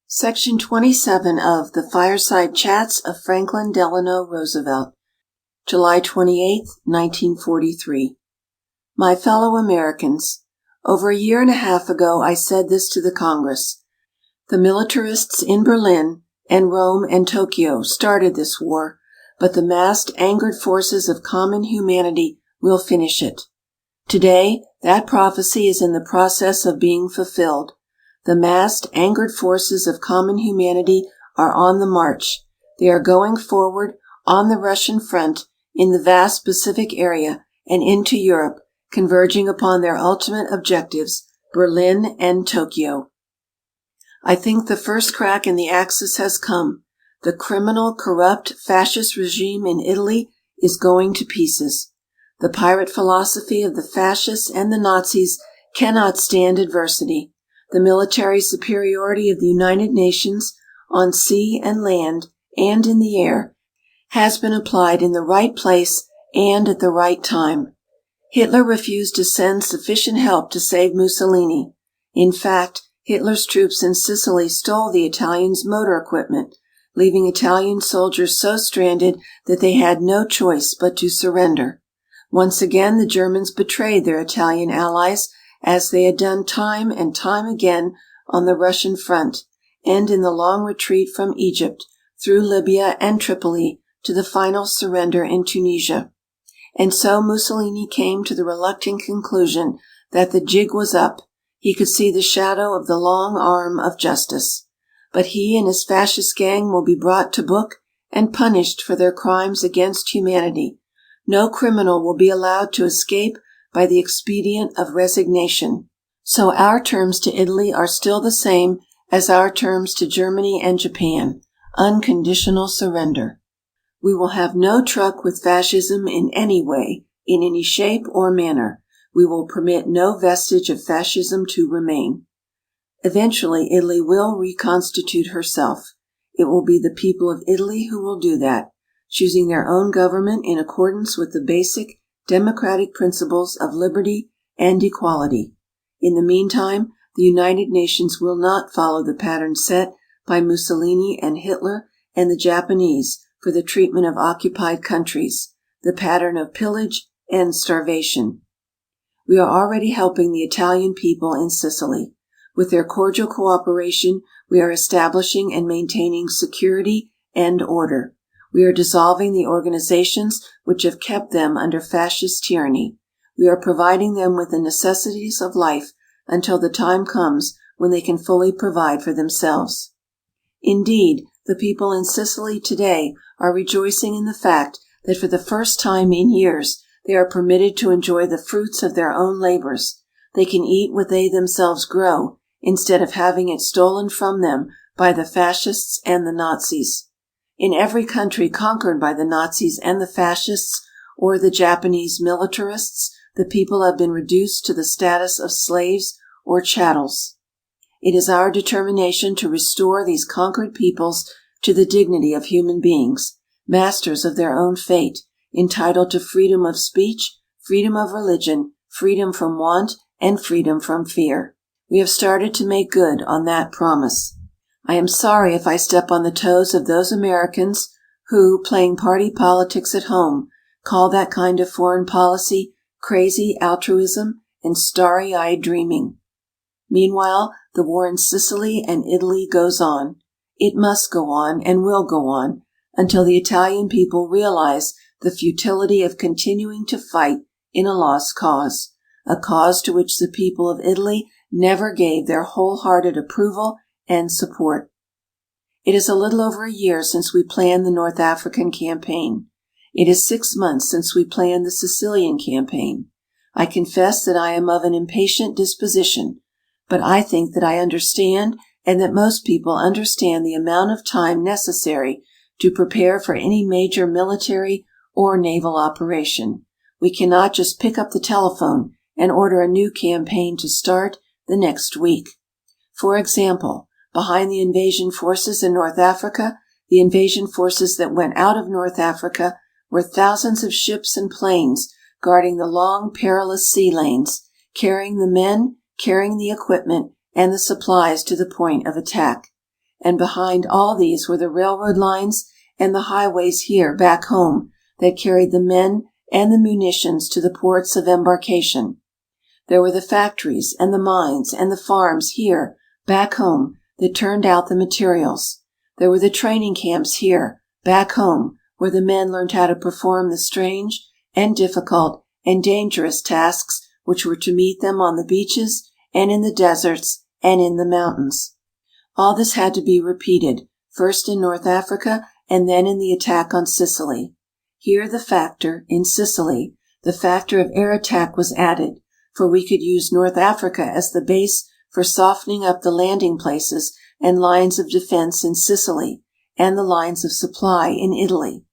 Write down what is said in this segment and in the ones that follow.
Section 27 of The Fireside Chats of Franklin Delano Roosevelt, July 28, 1943. My fellow Americans, over a year and a half ago I said this to the Congress. The militarists in Berlin and Rome and Tokyo started this war, but the massed, angered forces of common humanity will finish it. Today, that prophecy is in the process of being fulfilled. The massed, angered forces of common humanity are on the march. They are going forward on the Russian front, in the vast Pacific area, and into Europe, converging upon their ultimate objectives, Berlin and Tokyo. I think the first crack in the axis has come. The criminal, corrupt, fascist regime in Italy is going to pieces. The pirate philosophy of the fascists and the Nazis cannot stand adversity. The military superiority of the United Nations on sea and land and in the air has been applied in the right place and at the right time. Hitler refused to send sufficient help to save Mussolini. In fact, Hitler's troops in Sicily stole the Italians' motor equipment, leaving Italian soldiers so stranded that they had no choice but to surrender. Once again, the Germans betrayed their Italian allies, as they had done time and time again on the Russian front, and in the long retreat from Egypt, through Libya and Tripoli, to the final surrender in Tunisia. And so Mussolini came to the reluctant conclusion that the jig was up. He could see the shadow of the long arm of justice. But he and his fascist gang will be brought to book and punished for their crimes against humanity. No criminal will be allowed to escape by the expedient of resignation. So our terms to Italy are still the same as our terms to Germany and Japan: unconditional surrender. We will have no truck with fascism in any way, in any shape or manner. We will permit no vestige of fascism to remain. Eventually, Italy will reconstitute herself. It will be the people of Italy who will do that, choosing their own government in accordance with the basic democratic principles of liberty and equality. In the meantime, the United Nations will not follow the pattern set by Mussolini and Hitler and the Japanese for the treatment of occupied countries, the pattern of pillage and starvation. We are already helping the Italian people in Sicily. With their cordial cooperation, we are establishing and maintaining security and order. We are dissolving the organizations which have kept them under fascist tyranny. We are providing them with the necessities of life until the time comes when they can fully provide for themselves. Indeed, the people in Sicily today are rejoicing in the fact that for the first time in years they are permitted to enjoy the fruits of their own labors. They can eat what they themselves grow, instead of having it stolen from them by the fascists and the Nazis. In every country conquered by the Nazis and the fascists, or the Japanese militarists, the people have been reduced to the status of slaves or chattels. It is our determination to restore these conquered peoples to the dignity of human beings, masters of their own fate, entitled to freedom of speech, freedom of religion, freedom from want, and freedom from fear. We have started to make good on that promise. I am sorry if I step on the toes of those Americans who, playing party politics at home, call that kind of foreign policy crazy altruism and starry-eyed dreaming. Meanwhile, the war in Sicily and Italy goes on. It must go on and will go on until the Italian people realize the futility of continuing to fight in a lost cause, a cause to which the people of Italy never gave their wholehearted approval and support. It is a little over a year since we planned the North African campaign. It is 6 months since we planned the Sicilian campaign. I confess that I am of an impatient disposition, but I think that I understand and that most people understand the amount of time necessary to prepare for any major military or naval operation. We cannot just pick up the telephone and order a new campaign to start the next week. For example, behind the invasion forces in North Africa, the invasion forces that went out of North Africa, were thousands of ships and planes guarding the long, perilous sea lanes, carrying the men, carrying the equipment, and the supplies to the point of attack. and behind all these were the railroad lines and the highways here back home that carried the men and the munitions to the ports of embarkation. There were the factories and the mines and the farms here back home that turned out the materials. There were the training camps here back home where the men learned how to perform the strange and difficult and dangerous tasks which were to meet them on the beaches and in the deserts and in the mountains. All this had to be repeated, first in North Africa and then in the attack on Sicily. Here in Sicily, the factor of air attack was added, for we could use North Africa as the base for softening up the landing places and lines of defense in Sicily and the lines of supply in Italy.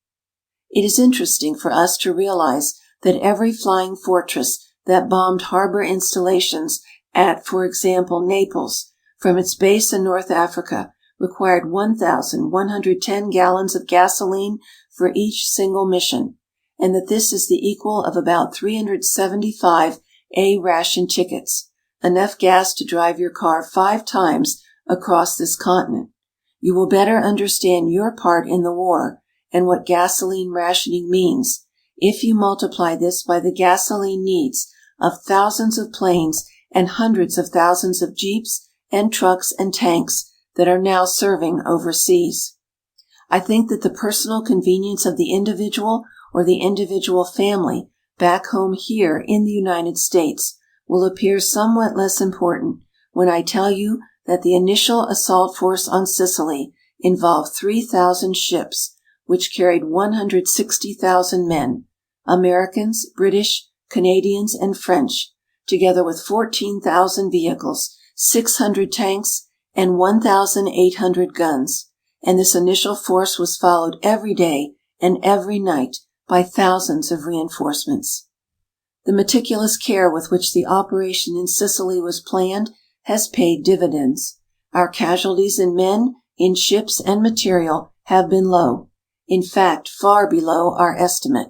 It is interesting for us to realize that every flying fortress that bombed harbor installations at, for example, Naples, from its base in North Africa, required 1,110 gallons of gasoline for each single mission, and that this is the equal of about 375 A-ration tickets, enough gas to drive your car 5 times across this continent. You will better understand your part in the war and what gasoline rationing means if you multiply this by the gasoline needs of thousands of planes and hundreds of thousands of jeeps and trucks and tanks that are now serving overseas. I think that the personal convenience of the individual or the individual family back home here in the United States will appear somewhat less important when I tell you that the initial assault force on Sicily involved 3,000 ships, which carried 160,000 men, Americans, British, Canadians, and French, together with 14,000 vehicles, 600 tanks, and 1,800 guns, and this initial force was followed every day and every night by thousands of reinforcements. The meticulous care with which the operation in Sicily was planned has paid dividends. Our casualties in men, in ships, and material have been low, in fact, far below our estimate.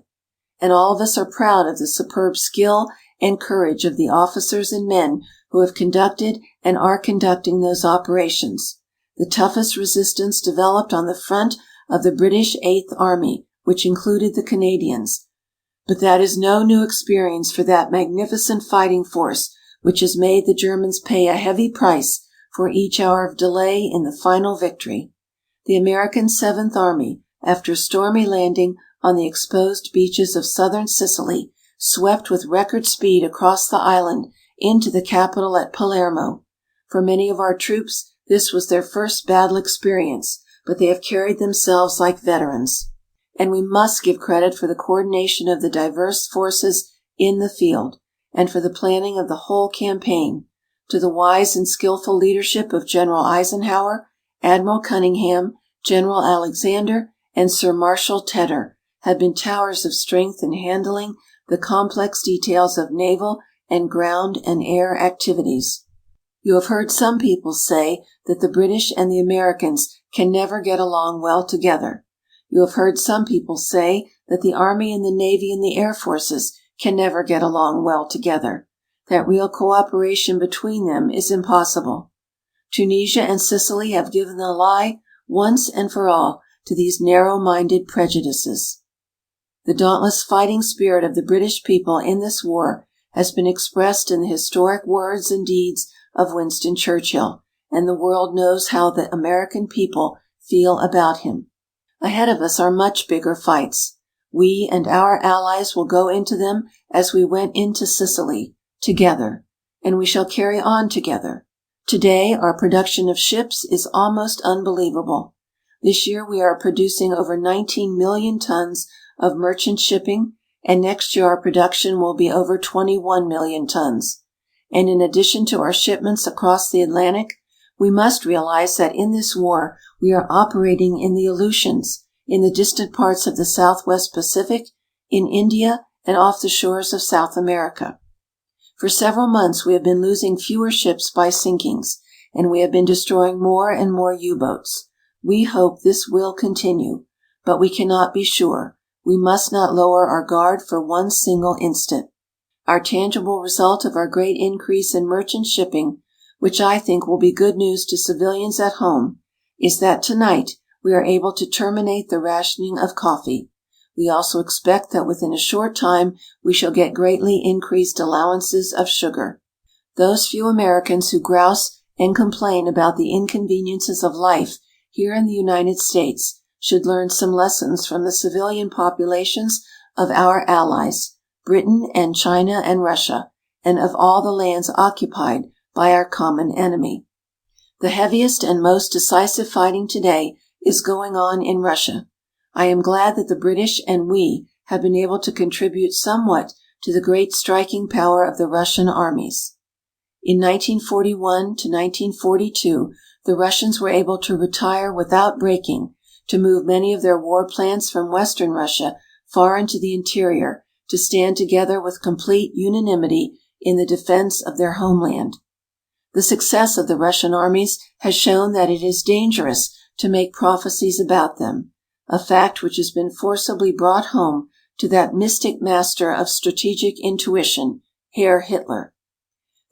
And all of us are proud of the superb skill and courage of the officers and men who have conducted and are conducting those operations. The toughest resistance developed on the front of the British Eighth Army, which included the Canadians. But that is no new experience for that magnificent fighting force which has made the Germans pay a heavy price for each hour of delay in the final victory. The American Seventh Army, after a stormy landing on the exposed beaches of southern Sicily, swept with record speed across the island into the capital at Palermo. For many of our troops, this was their first battle experience, but they have carried themselves like veterans. And we must give credit for the coordination of the diverse forces in the field, and for the planning of the whole campaign, to the wise and skillful leadership of General Eisenhower, Admiral Cunningham, General Alexander, and Sir Marshal Tedder have been towers of strength in handling the complex details of naval and ground and air activities. You have heard some people say that the British and the Americans can never get along well together. You have heard some people say that the Army and the Navy and the Air Forces can never get along well together, that real cooperation between them is impossible. Tunisia and Sicily have given the lie once and for all to these narrow-minded prejudices. The dauntless fighting spirit of the British people in this war has been expressed in the historic words and deeds of Winston Churchill, and the world knows how the American people feel about him. Ahead of us are much bigger fights. We and our allies will go into them as we went into Sicily, together, and we shall carry on together. Today, our production of ships is almost unbelievable. This year we are producing over 19 million tons of merchant shipping, and next year our production will be over 21 million tons. And in addition to our shipments across the Atlantic, we must realize that in this war we are operating in the Aleutians, in the distant parts of the Southwest Pacific, in India, and off the shores of South America. For several months we have been losing fewer ships by sinkings, and we have been destroying more and more U-boats. We hope this will continue, but we cannot be sure. We must not lower our guard for one single instant. Our tangible result of our great increase in merchant shipping, which I think will be good news to civilians at home, is that tonight we are able to terminate the rationing of coffee. We also expect that within a short time we shall get greatly increased allowances of sugar. Those few Americans who grouse and complain about the inconveniences of life here in the United States should learn some lessons from the civilian populations of our allies, Britain and China and Russia, and of all the lands occupied by our common enemy. The heaviest and most decisive fighting today is going on in Russia. I am glad that the British and we have been able to contribute somewhat to the great striking power of the Russian armies. In 1941 to 1942, the Russians were able to retire without breaking, to move many of their war plants from Western Russia far into the interior, to stand together with complete unanimity in the defense of their homeland. The success of the Russian armies has shown that it is dangerous to make prophecies about them, a fact which has been forcibly brought home to that mystic master of strategic intuition, Herr Hitler.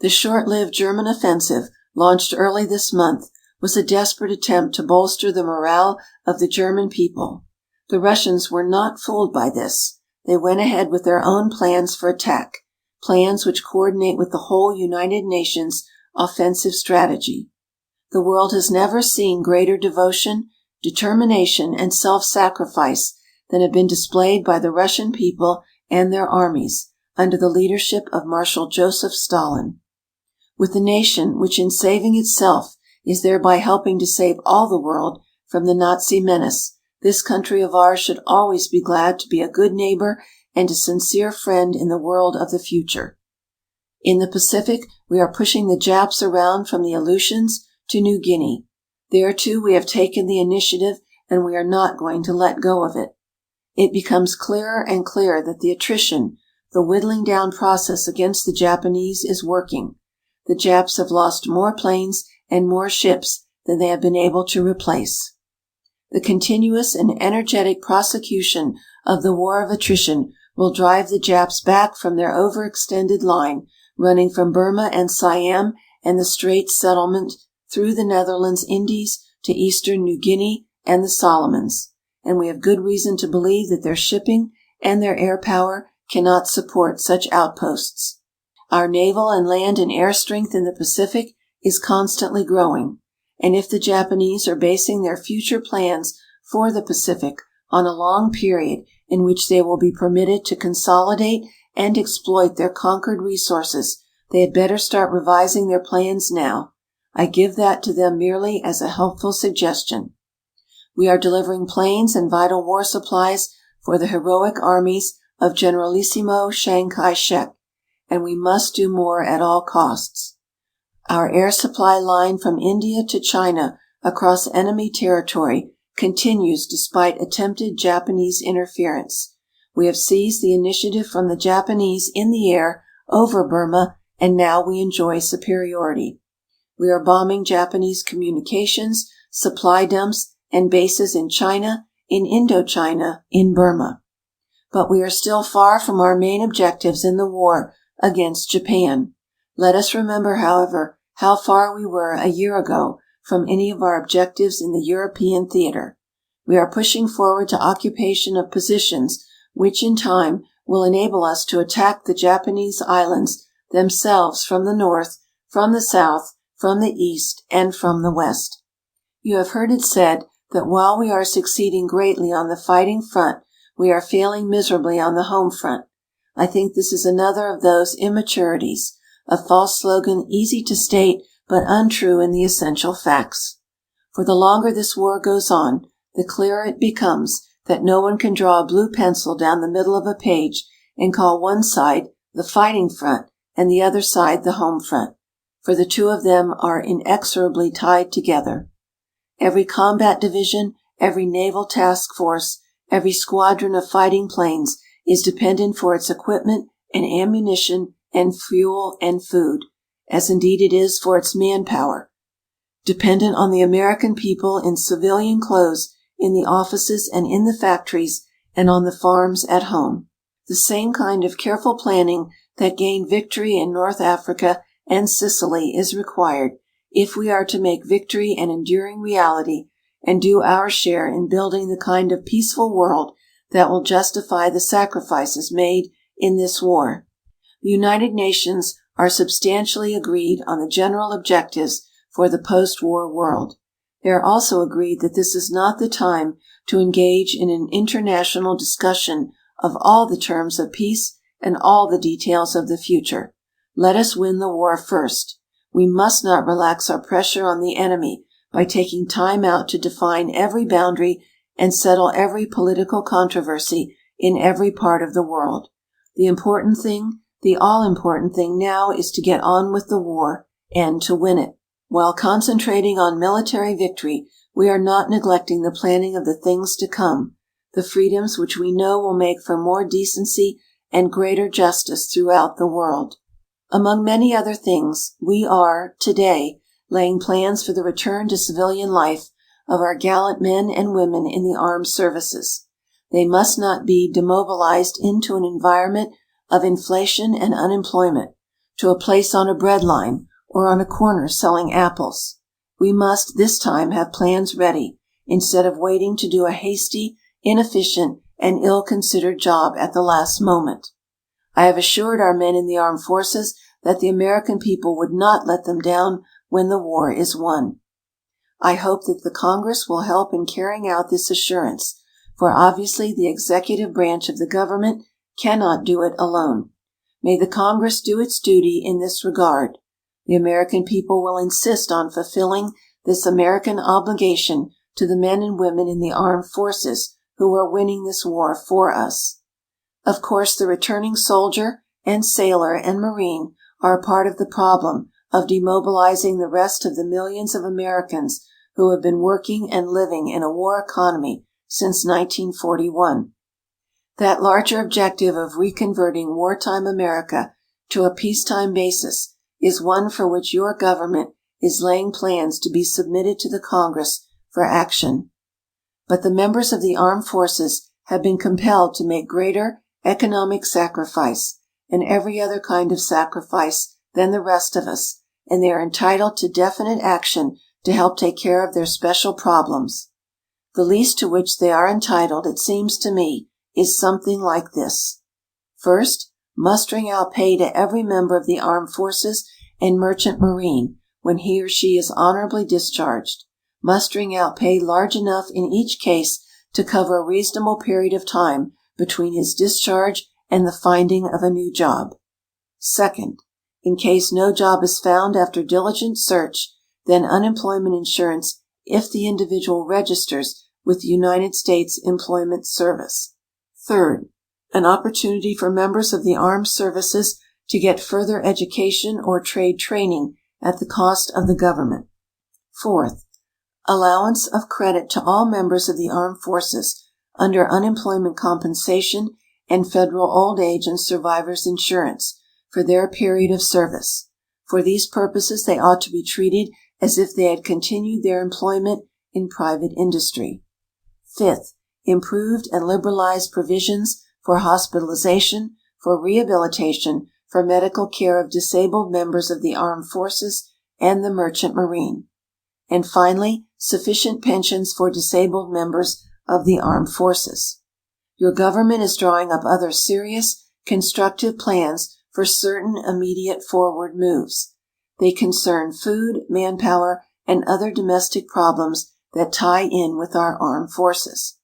The short-lived German offensive, launched early this month, was a desperate attempt to bolster the morale of the German people. The Russians were not fooled by this. They went ahead with their own plans for attack, plans which coordinate with the whole United Nations offensive strategy. The world has never seen greater devotion, determination, and self-sacrifice than have been displayed by the Russian people and their armies under the leadership of Marshal Joseph Stalin. With the nation which in saving itself is thereby helping to save all the world from the Nazi menace, this country of ours should always be glad to be a good neighbor and a sincere friend in the world of the future. In the Pacific, we are pushing the Japs around from the Aleutians to New Guinea. There, too, we have taken the initiative, and we are not going to let go of it. It becomes clearer and clearer that the attrition, the whittling down process against the Japanese is working. The Japs have lost more planes and more ships than they have been able to replace. The continuous and energetic prosecution of the war of attrition will drive the Japs back from their overextended line, running from Burma and Siam and the Straits settlement through the Netherlands Indies to eastern New Guinea and the Solomons, and we have good reason to believe that their shipping and their air power cannot support such outposts. Our naval and land and air strength in the Pacific is constantly growing, and if the Japanese are basing their future plans for the Pacific on a long period in which they will be permitted to consolidate and exploit their conquered resources, they had better start revising their plans now. I give that to them merely as a helpful suggestion. We are delivering planes and vital war supplies for the heroic armies of Generalissimo Chiang Kai-shek, and we must do more at all costs. Our air supply line from India to China across enemy territory continues despite attempted Japanese interference. We have seized the initiative from the Japanese in the air over Burma, and now we enjoy superiority. We are bombing Japanese communications, supply dumps, and bases in China, in Indochina, in Burma. But we are still far from our main objectives in the war against Japan. Let us remember, however, how far we were a year ago from any of our objectives in the European theater. We are pushing forward to occupation of positions which in time will enable us to attack the Japanese islands themselves from the north, from the south, from the east, and from the west. You have heard it said that while we are succeeding greatly on the fighting front, we are failing miserably on the home front. I think this is another of those immaturities, a false slogan easy to state but untrue in the essential facts. For the longer this war goes on, the clearer it becomes that no one can draw a blue pencil down the middle of a page and call one side the fighting front and the other side the home front, for the two of them are inexorably tied together. Every combat division, every naval task force, every squadron of fighting planes is dependent for its equipment and ammunition and fuel and food, as indeed it is for its manpower, dependent on the American people in civilian clothes in the offices and in the factories and on the farms at home. The same kind of careful planning that gained victory in North Africa and Sicily is required if we are to make victory an enduring reality and do our share in building the kind of peaceful world that will justify the sacrifices made in this war. The United Nations are substantially agreed on the general objectives for the post-war world. They are also agreed that this is not the time to engage in an international discussion of all the terms of peace and all the details of the future. Let us win the war first. We must not relax our pressure on the enemy by taking time out to define every boundary and settle every political controversy in every part of the world. The important thing, the all-important thing now is to get on with the war and to win it. While concentrating on military victory, we are not neglecting the planning of the things to come, the freedoms which we know will make for more decency and greater justice throughout the world. Among many other things, we are, today, laying plans for the return to civilian life of our gallant men and women in the armed services. They must not be demobilized into an environment of inflation and unemployment, to a place on a bread line or on a corner selling apples. We must this time have plans ready, instead of waiting to do a hasty, inefficient, and ill-considered job at the last moment. I have assured our men in the armed forces that the American people would not let them down when the war is won. I hope that the Congress will help in carrying out this assurance, for obviously the executive branch of the government cannot do it alone. May the Congress do its duty in this regard. The American people will insist on fulfilling this American obligation to the men and women in the armed forces who are winning this war for us. Of course, the returning soldier and sailor and Marine are a part of the problem of demobilizing the rest of the millions of Americans who have been working and living in a war economy since 1941. That larger objective of reconverting wartime America to a peacetime basis is one for which your government is laying plans to be submitted to the Congress for action. But the members of the armed forces have been compelled to make greater economic sacrifice and every other kind of sacrifice than the rest of us, and they are entitled to definite action to help take care of their special problems. The least to which they are entitled, it seems to me, is something like this. First, mustering out pay to every member of the armed forces and merchant marine when he or she is honorably discharged, mustering out pay large enough in each case to cover a reasonable period of time between his discharge and the finding of a new job. Second, in case no job is found after diligent search, then unemployment insurance if the individual registers with the United States Employment Service. Third, an opportunity for members of the armed services to get further education or trade training at the cost of the government. Fourth, allowance of credit to all members of the armed forces under unemployment compensation and federal old age and survivors insurance for their period of service. For these purposes, they ought to be treated as if they had continued their employment in private industry. Fifth, improved and liberalized provisions for hospitalization, for rehabilitation, for medical care of disabled members of the armed forces and the merchant marine. And finally, sufficient pensions for disabled members of the armed forces. Your government is drawing up other serious, constructive plans for certain immediate forward moves. They concern food, manpower, and other domestic problems that tie in with our armed forces.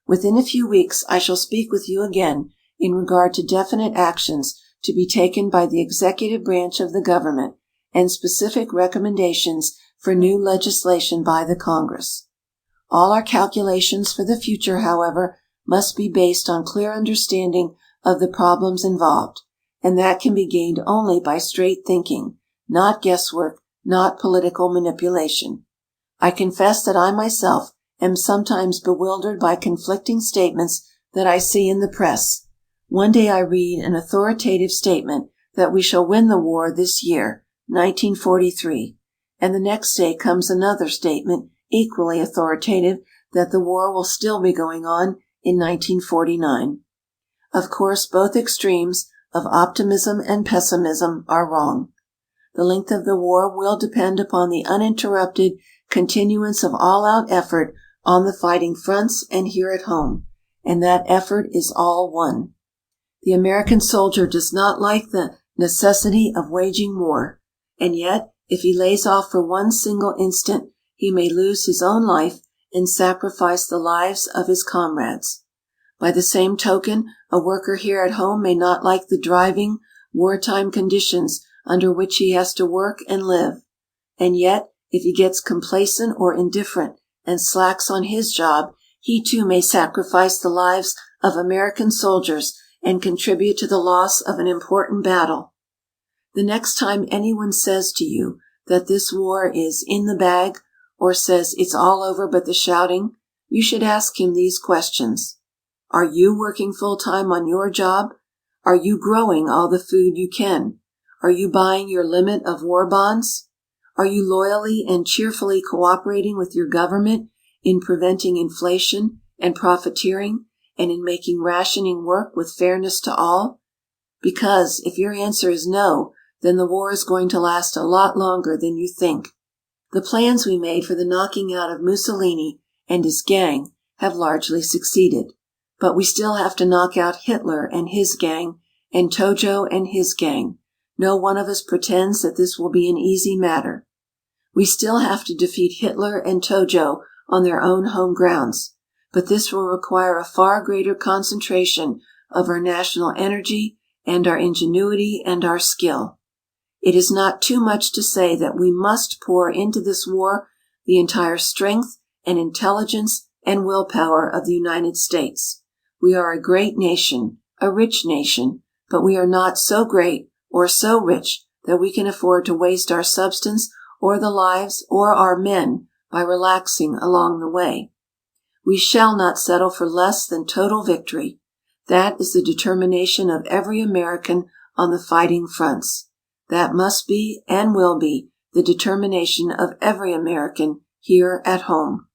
Within a few weeks, I shall speak with you again in regard to definite actions to be taken by the executive branch of the government and specific recommendations for new legislation by the Congress. All our calculations for the future, however, must be based on clear understanding of the problems involved, and that can be gained only by straight thinking, not guesswork, not political manipulation. I confess that I myself am sometimes bewildered by conflicting statements that I see in the press. One day I read an authoritative statement that we shall win the war this year, 1943, and the next day comes another statement, equally authoritative, that the war will still be going on in 1949. Of course, both extremes of optimism and pessimism are wrong. The length of the war will depend upon the uninterrupted continuance of all-out effort on the fighting fronts and here at home, and that effort is all one. The American soldier does not like the necessity of waging war, and yet, if he lays off for one single instant, he may lose his own life and sacrifice the lives of his comrades. By the same token, a worker here at home may not like the driving, wartime conditions under which he has to work and live. And yet, if he gets complacent or indifferent and slacks on his job, he too may sacrifice the lives of American soldiers and contribute to the loss of an important battle. The next time anyone says to you that this war is in the bag or says it's all over but the shouting, you should ask him these questions. Are you working full-time on your job? Are you growing all the food you can? Are you buying your limit of war bonds? Are you loyally and cheerfully cooperating with your government in preventing inflation and profiteering and in making rationing work with fairness to all? Because if your answer is no, then the war is going to last a lot longer than you think. The plans we made for the knocking out of Mussolini and his gang have largely succeeded. But we still have to knock out Hitler and his gang and Tojo and his gang. No one of us pretends that this will be an easy matter. We still have to defeat Hitler and Tojo on their own home grounds, but this will require a far greater concentration of our national energy and our ingenuity and our skill. It is not too much to say that we must pour into this war the entire strength and intelligence and willpower of the United States. We are a great nation, a rich nation, but we are not so great or so rich that we can afford to waste our substance or the lives or our men by relaxing along the way. We shall not settle for less than total victory. That is the determination of every American on the fighting fronts. That must be and will be the determination of every American here at home.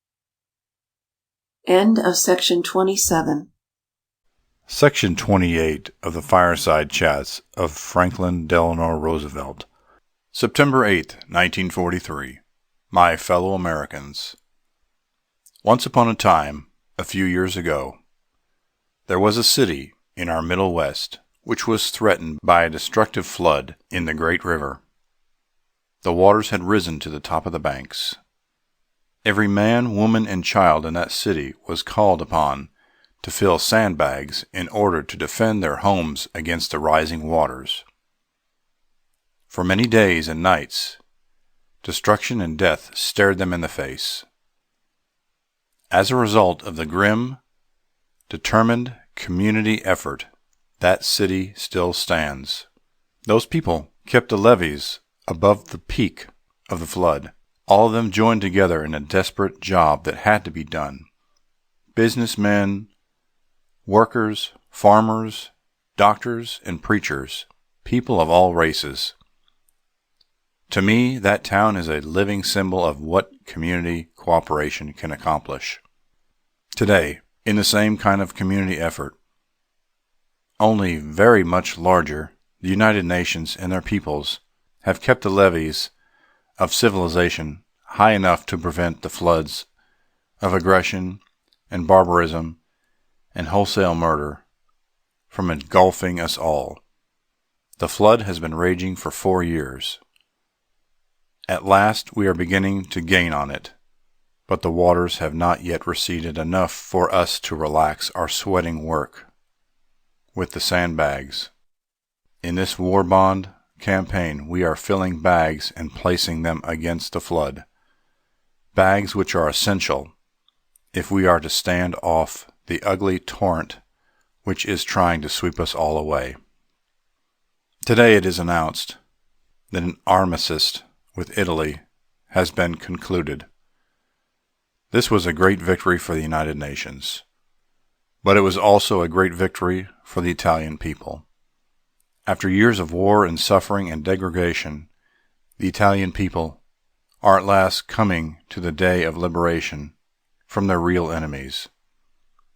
End of section 27. Section 28 of the Fireside Chats of Franklin Delano Roosevelt. September 8, 1943. My fellow Americans. Once upon a time, a few years ago, there was a city in our Middle West which was threatened by a destructive flood in the great river. The waters had risen to the top of the banks. Every man, woman, and child in that city was called upon to fill sandbags in order to defend their homes against the rising waters. For many days and nights, destruction and death stared them in the face. As a result of the grim, determined community effort, that city still stands. Those people kept the levees above the peak of the flood. All of them joined together in a desperate job that had to be done. Businessmen, workers, farmers, doctors, and preachers, people of all races. To me, that town is a living symbol of what community cooperation can accomplish. Today, in the same kind of community effort, only very much larger, the United Nations and their peoples have kept the levees of civilization high enough to prevent the floods of aggression and barbarism and wholesale murder from engulfing us all. The flood has been raging for 4 years. At last we are beginning to gain on it, but the waters have not yet receded enough for us to relax our sweating work with the sandbags. In this war bond campaign, we are filling bags and placing them against the flood. Bags which are essential if we are to stand off the ugly torrent which is trying to sweep us all away. Today it is announced that an armistice with Italy has been concluded. This was a great victory for the United Nations, but it was also a great victory for the Italian people. After years of war and suffering and degradation, the Italian people are at last coming to the day of liberation from their real enemies,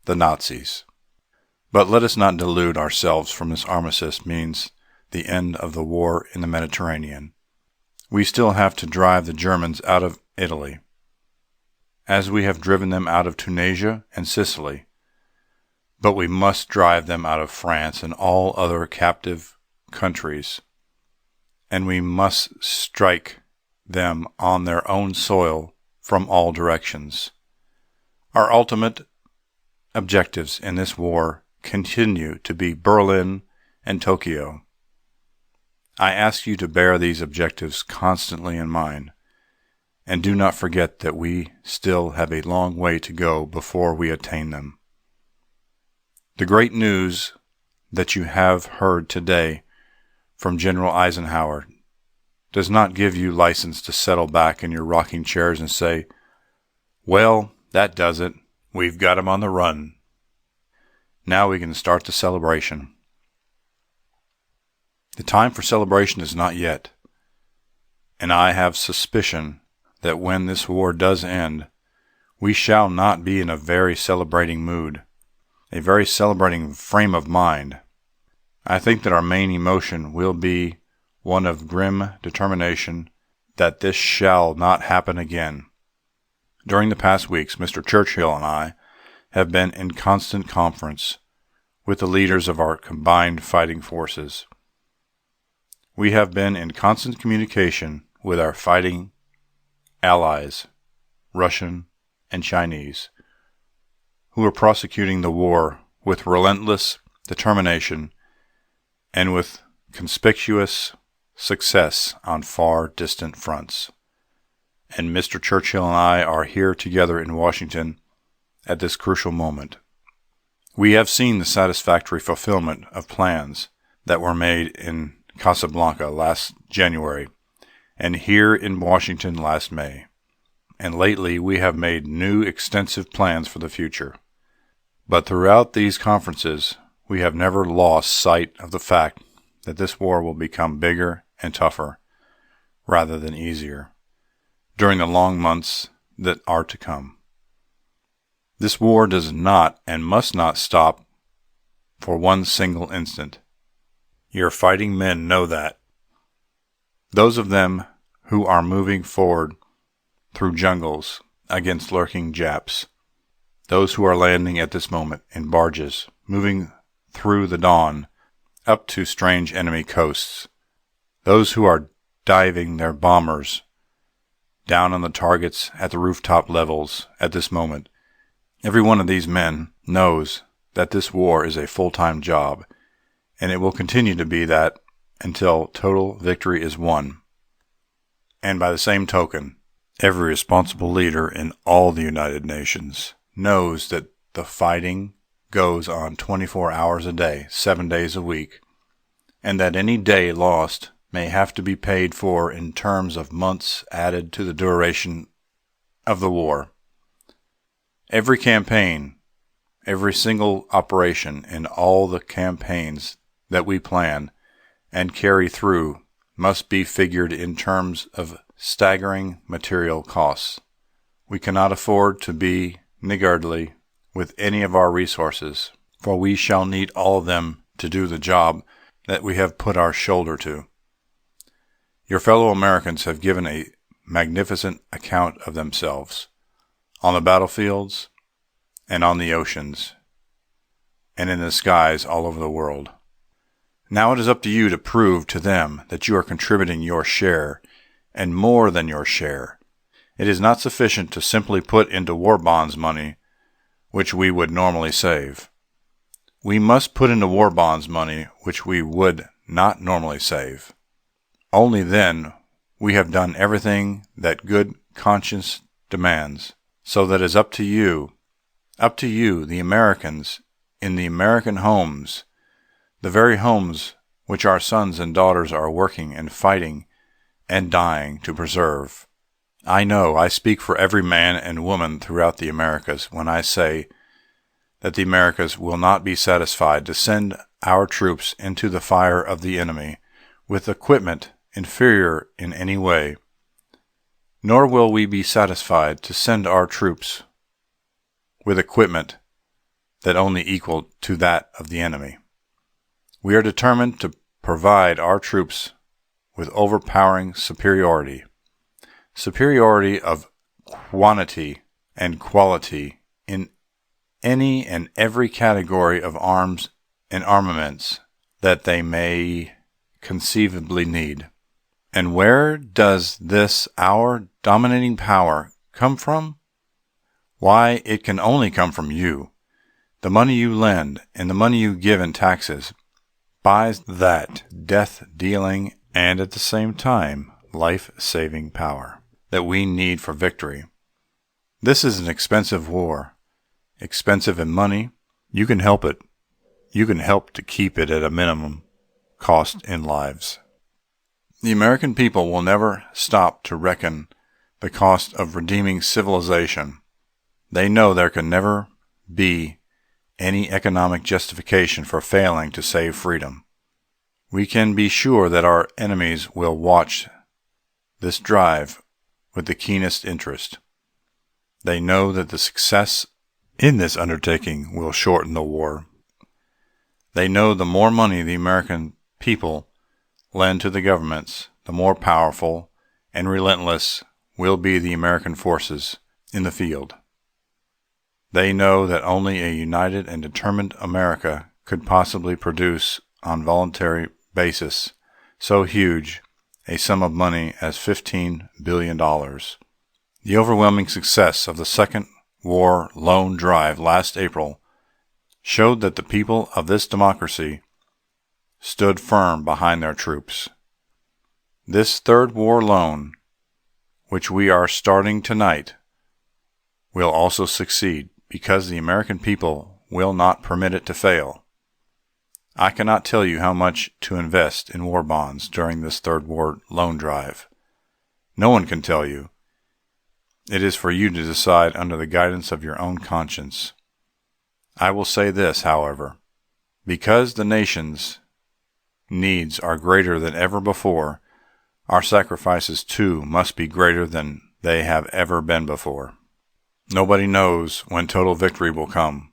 the Nazis. But let us not delude ourselves from this armistice means the end of the war in the Mediterranean. We still have to drive the Germans out of Italy. as we have driven them out of Tunisia and Sicily. But we must drive them out of France and all other captive countries, and we must strike them on their own soil from all directions. Our ultimate objectives in this war continue to be Berlin and Tokyo. I ask you to bear these objectives constantly in mind, and do not forget that we still have a long way to go before we attain them. The great news that you have heard today from General Eisenhower does not give you license to settle back in your rocking chairs and say, "Well, that does it. We've got him on the run. Now we can start the celebration." The time for celebration is not yet, and I have suspicion that when this war does end, we shall not be in a very celebrating mood, a very celebrating frame of mind. I think that our main emotion will be one of grim determination that this shall not happen again. During the past weeks, Mr. Churchill and I have been in constant conference with the leaders of our combined fighting forces. We have been in constant communication with our fighting allies, Russian and Chinese, who are prosecuting the war with relentless determination and with conspicuous success on far distant fronts. And Mr. Churchill and I are here together in Washington at this crucial moment. We have seen the satisfactory fulfillment of plans that were made in Casablanca last January and here in Washington last May. And lately we have made new extensive plans for the future. But throughout these conferences, we have never lost sight of the fact that this war will become bigger and tougher rather than easier during the long months that are to come. This war does not and must not stop for one single instant. Your fighting men know that. Those of them who are moving forward through jungles against lurking Japs, those who are landing at this moment in barges, moving through the dawn up to strange enemy coasts, those who are diving their bombers down on the targets at the rooftop levels at this moment. Every one of these men knows that this war is a full-time job, and it will continue to be that until total victory is won. And by the same token, every responsible leader in all the United Nations knows that the fighting goes on 24 hours a day, 7 days a week, and that any day lost may have to be paid for in terms of months added to the duration of the war. Every campaign, every single operation in all the campaigns that we plan and carry through must be figured in terms of staggering material costs. We cannot afford to be niggardly with any of our resources, for we shall need all of them to do the job that we have put our shoulder to. Your fellow Americans have given a magnificent account of themselves on the battlefields and on the oceans and in the skies all over the world. Now it is up to you to prove to them that you are contributing your share and more than your share. It is not sufficient to simply put into war bonds money which we would normally save. We must put into war bonds money which we would not normally save. Only then we have done everything that good conscience demands. So that it is up to you, the Americans, in the American homes, the very homes which our sons and daughters are working and fighting and dying to preserve. I know I speak for every man and woman throughout the Americas when I say that the Americas will not be satisfied to send our troops into the fire of the enemy with equipment inferior in any way, nor will we be satisfied to send our troops with equipment that only equal to that of the enemy. We are determined to provide our troops with overpowering superiority of quantity and quality in any and every category of arms and armaments that they may conceivably need. And where does this our dominating power come from? Why, it can only come from you. The money you lend and the money you give in taxes buys that death-dealing and at the same time life-saving power that we need for victory. This is an expensive war, expensive in money. You can help it. You can help to keep it at a minimum cost in lives. The American people will never stop to reckon the cost of redeeming civilization. They know there can never be any economic justification for failing to save freedom. We can be sure that our enemies will watch this drive with the keenest interest. They know that the success in this undertaking will shorten the war. They know the more money the American people lend to the governments, the more powerful and relentless will be the American forces in the field. They know that only a united and determined America could possibly produce on voluntary basis so huge a sum of money as $15 billion. The overwhelming success of the Second War Loan Drive last April showed that the people of this democracy stood firm behind their troops. This third war loan, which we are starting tonight, will also succeed because the American people will not permit it to fail. I cannot tell you how much to invest in war bonds during this third war loan drive. No one can tell you. It is for you to decide under the guidance of your own conscience. I will say this, however, because the nation's needs are greater than ever before, our sacrifices too must be greater than they have ever been before. Nobody knows when total victory will come,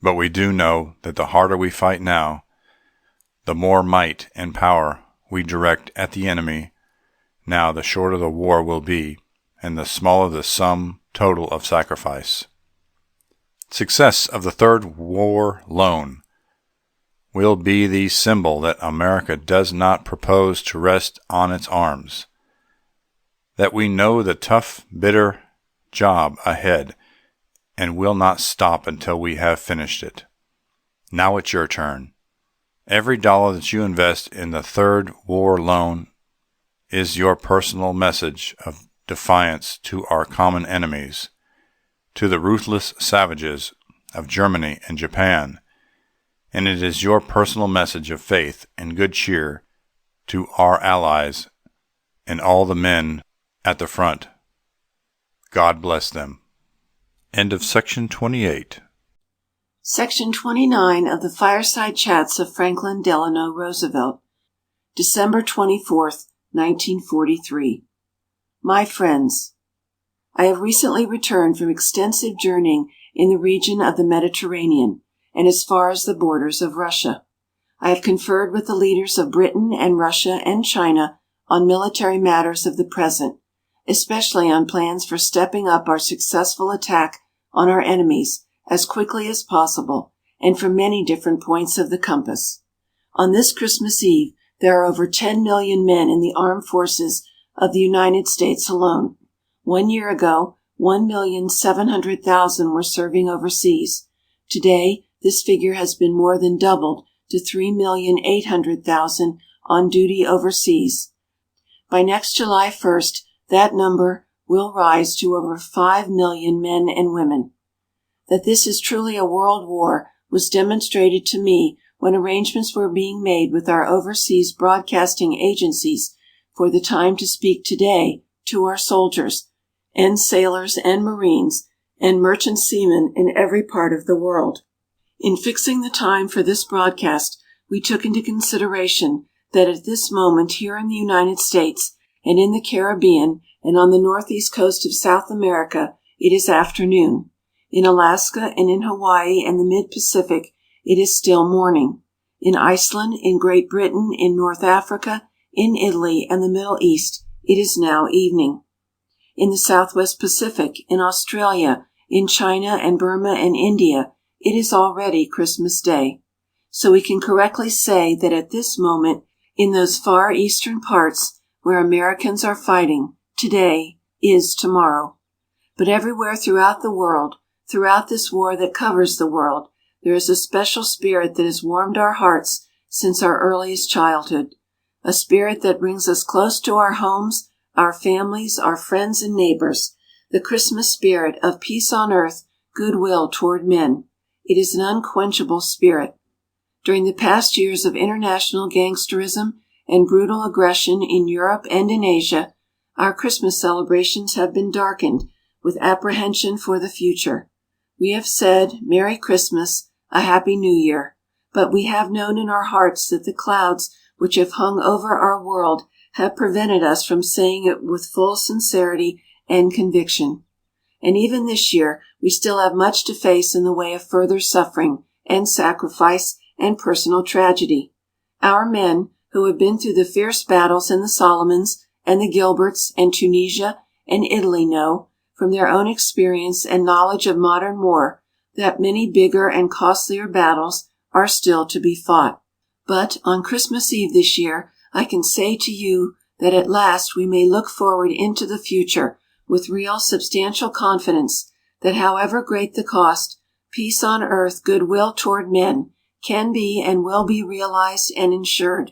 but we do know that the harder we fight now, the more might and power we direct at the enemy now, the shorter the war will be, and the smaller the sum total of sacrifice. Success of the third war loan will be the symbol that America does not propose to rest on its arms, that we know the tough, bitter job ahead and will not stop until we have finished it. Now it's your turn. Every dollar that you invest in the third war loan is your personal message of defiance to our common enemies, to the ruthless savages of Germany and Japan, and it is your personal message of faith and good cheer to our allies and all the men at the front. God bless them. End of section 28. Section 29 of the Fireside Chats of Franklin Delano Roosevelt, December 24th, 1943. My friends, I have recently returned from extensive journeying in the region of the Mediterranean and as far as the borders of Russia. I have conferred with the leaders of Britain and Russia and China on military matters of the present, especially on plans for stepping up our successful attack on our enemies as quickly as possible and from many different points of the compass. On this Christmas Eve, there are over 10 million men in the armed forces of the United States alone. 1 year ago, 1,700,000 were serving overseas. Today, this figure has been more than doubled to 3,800,000 on duty overseas. By next July 1st, that number will rise to over 5 million men and women. That this is truly a world war was demonstrated to me when arrangements were being made with our overseas broadcasting agencies for the time to speak today to our soldiers and sailors and marines and merchant seamen in every part of the world. In fixing the time for this broadcast, we took into consideration that at this moment here in the United States and in the Caribbean and on the northeast coast of South America, it is afternoon. In Alaska and in Hawaii and the mid-Pacific, it is still morning. In Iceland, in Great Britain, in North Africa, in Italy, and the Middle East, it is now evening. In the Southwest Pacific, in Australia, In China and Burma and India, it is already Christmas Day. So we can correctly say that at this moment, in those far eastern parts where Americans are fighting, today is tomorrow. But everywhere throughout the world, throughout this war that covers the world, there is a special spirit that has warmed our hearts since our earliest childhood. A spirit that brings us close to our homes, our families, our friends and neighbors. The Christmas spirit of peace on earth, goodwill toward men. It is an unquenchable spirit. During the past years of international gangsterism and brutal aggression in Europe and in Asia, our Christmas celebrations have been darkened with apprehension for the future. We have said, Merry Christmas, a Happy New Year, but we have known in our hearts that the clouds which have hung over our world have prevented us from saying it with full sincerity and conviction. And even this year, we still have much to face in the way of further suffering and sacrifice and personal tragedy. Our men, who have been through the fierce battles in the Solomons and the Gilberts and Tunisia and Italy know, from their own experience and knowledge of modern war, that many bigger and costlier battles are still to be fought. But on Christmas Eve this year, I can say to you that at last we may look forward into the future with real substantial confidence that however great the cost, peace on earth, goodwill toward men, can be and will be realized and ensured.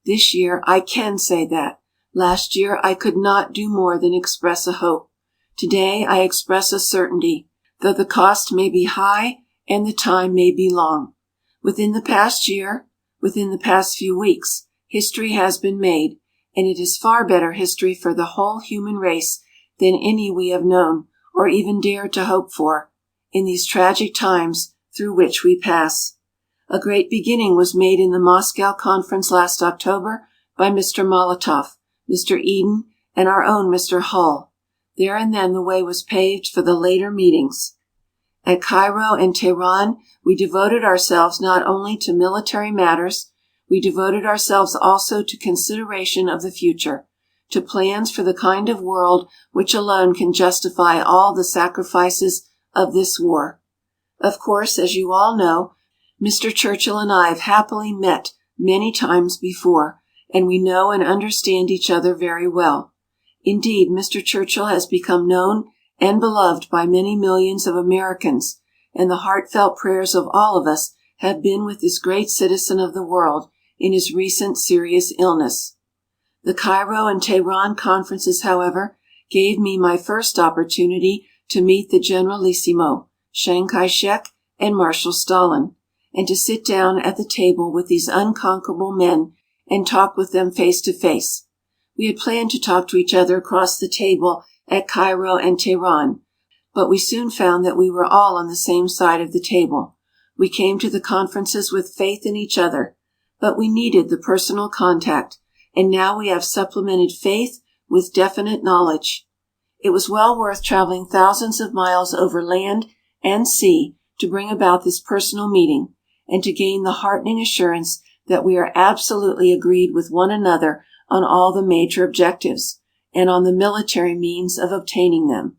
This year I can say that. Last year I could not do more than express a hope. Today I express a certainty, though the cost may be high and the time may be long. Within the past year, within the past few weeks, history has been made, and it is far better history for the whole human race than any we have known or even dared to hope for in these tragic times through which we pass. A great beginning was made in the Moscow conference last October by Mr. Molotov, Mr. Eden, and our own Mr. Hull. There and then the way was paved for the later meetings. At Cairo and Tehran, we devoted ourselves not only to military matters, we devoted ourselves also to consideration of the future, to plans for the kind of world which alone can justify all the sacrifices of this war. Of course, as you all know, Mr. Churchill and I have happily met many times before, and we know and understand each other very well. Indeed, Mr. Churchill has become known and beloved by many millions of Americans, and the heartfelt prayers of all of us have been with this great citizen of the world in his recent serious illness. The Cairo and Tehran conferences, however, gave me my first opportunity to meet the Generalissimo, Chiang Kai-shek, and Marshal Stalin, and to sit down at the table with these unconquerable men and talk with them face to face. We had planned to talk to each other across the table at Cairo and Tehran, but we soon found that we were all on the same side of the table. We came to the conferences with faith in each other, but we needed the personal contact, and now we have supplemented faith with definite knowledge. It was well worth traveling thousands of miles over land and sea to bring about this personal meeting, and to gain the heartening assurance that we are absolutely agreed with one another on all the major objectives, and on the military means of obtaining them.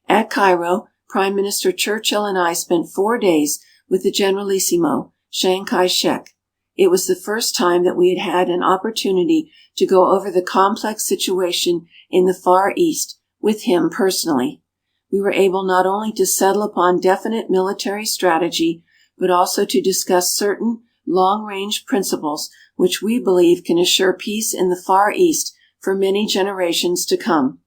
At Cairo, Prime Minister Churchill and I spent 4 days with the Generalissimo, Chiang Kai-shek. It was the first time that we had had an opportunity to go over the complex situation in the Far East with him personally. We were able not only to settle upon definite military strategy, but also to discuss certain long-range principles which we believe can assure peace in the Far East for many generations to come.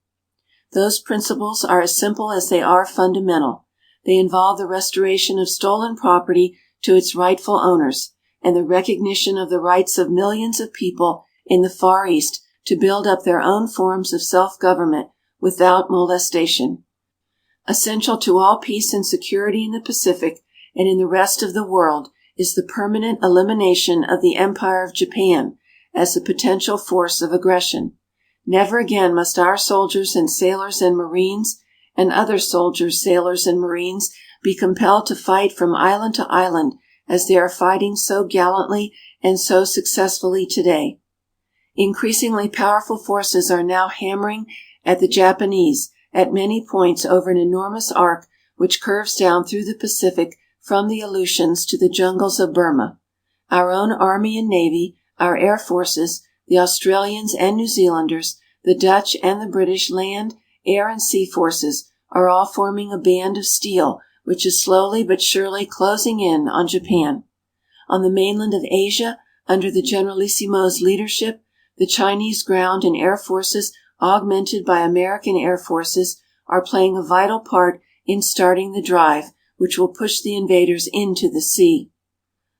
Those principles are as simple as they are fundamental. They involve the restoration of stolen property to its rightful owners, and the recognition of the rights of millions of people in the Far East to build up their own forms of self-government without molestation. Essential to all peace and security in the Pacific and in the rest of the world is the permanent elimination of the Empire of Japan as a potential force of aggression. Never again must our soldiers and sailors and Marines and other soldiers, sailors, and Marines be compelled to fight from island to island as they are fighting so gallantly and so successfully today. Increasingly powerful forces are now hammering at the Japanese at many points over an enormous arc which curves down through the Pacific from the Aleutians to the jungles of Burma. Our own Army and Navy, our Air Forces, the Australians and New Zealanders, the Dutch and the British land, air and sea forces are all forming a band of steel which is slowly but surely closing in on Japan. On the mainland of Asia, under the Generalissimo's leadership, the Chinese ground and air forces, augmented by American air forces, are playing a vital part in starting the drive which will push the invaders into the sea.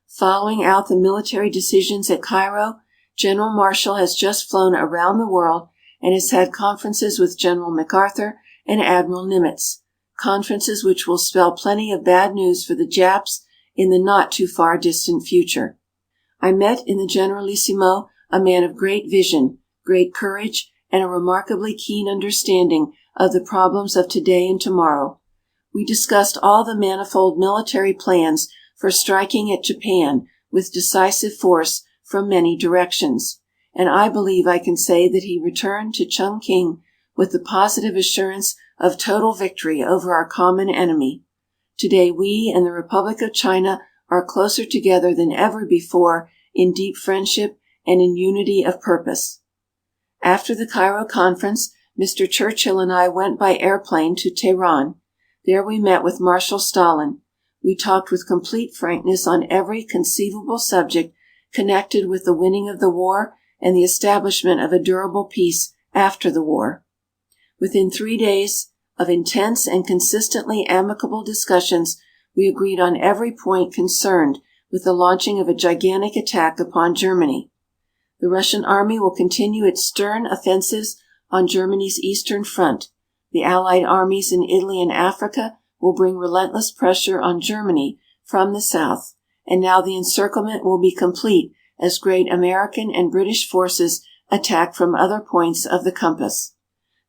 Following out the military decisions at Cairo, General Marshall has just flown around the world and has had conferences with General MacArthur and Admiral Nimitz, conferences which will spell plenty of bad news for the Japs in the not too far distant future. I met in the Generalissimo a man of great vision, great courage, and a remarkably keen understanding of the problems of today and tomorrow. We discussed all the manifold military plans for striking at Japan with decisive force from many directions, and I believe I can say that he returned to Chungking with the positive assurance of total victory over our common enemy. Today we and the Republic of China are closer together than ever before in deep friendship and in unity of purpose. After the Cairo conference, Mr. Churchill and I went by airplane to Tehran. There we met with Marshal Stalin. We talked with complete frankness on every conceivable subject connected with the winning of the war and the establishment of a durable peace after the war. Within 3 days of intense and consistently amicable discussions, we agreed on every point concerned with the launching of a gigantic attack upon Germany. The Russian army will continue its stern offensives on Germany's eastern front. The Allied armies in Italy and Africa will bring relentless pressure on Germany from the south, and now the encirclement will be complete as great American and British forces attack from other points of the compass.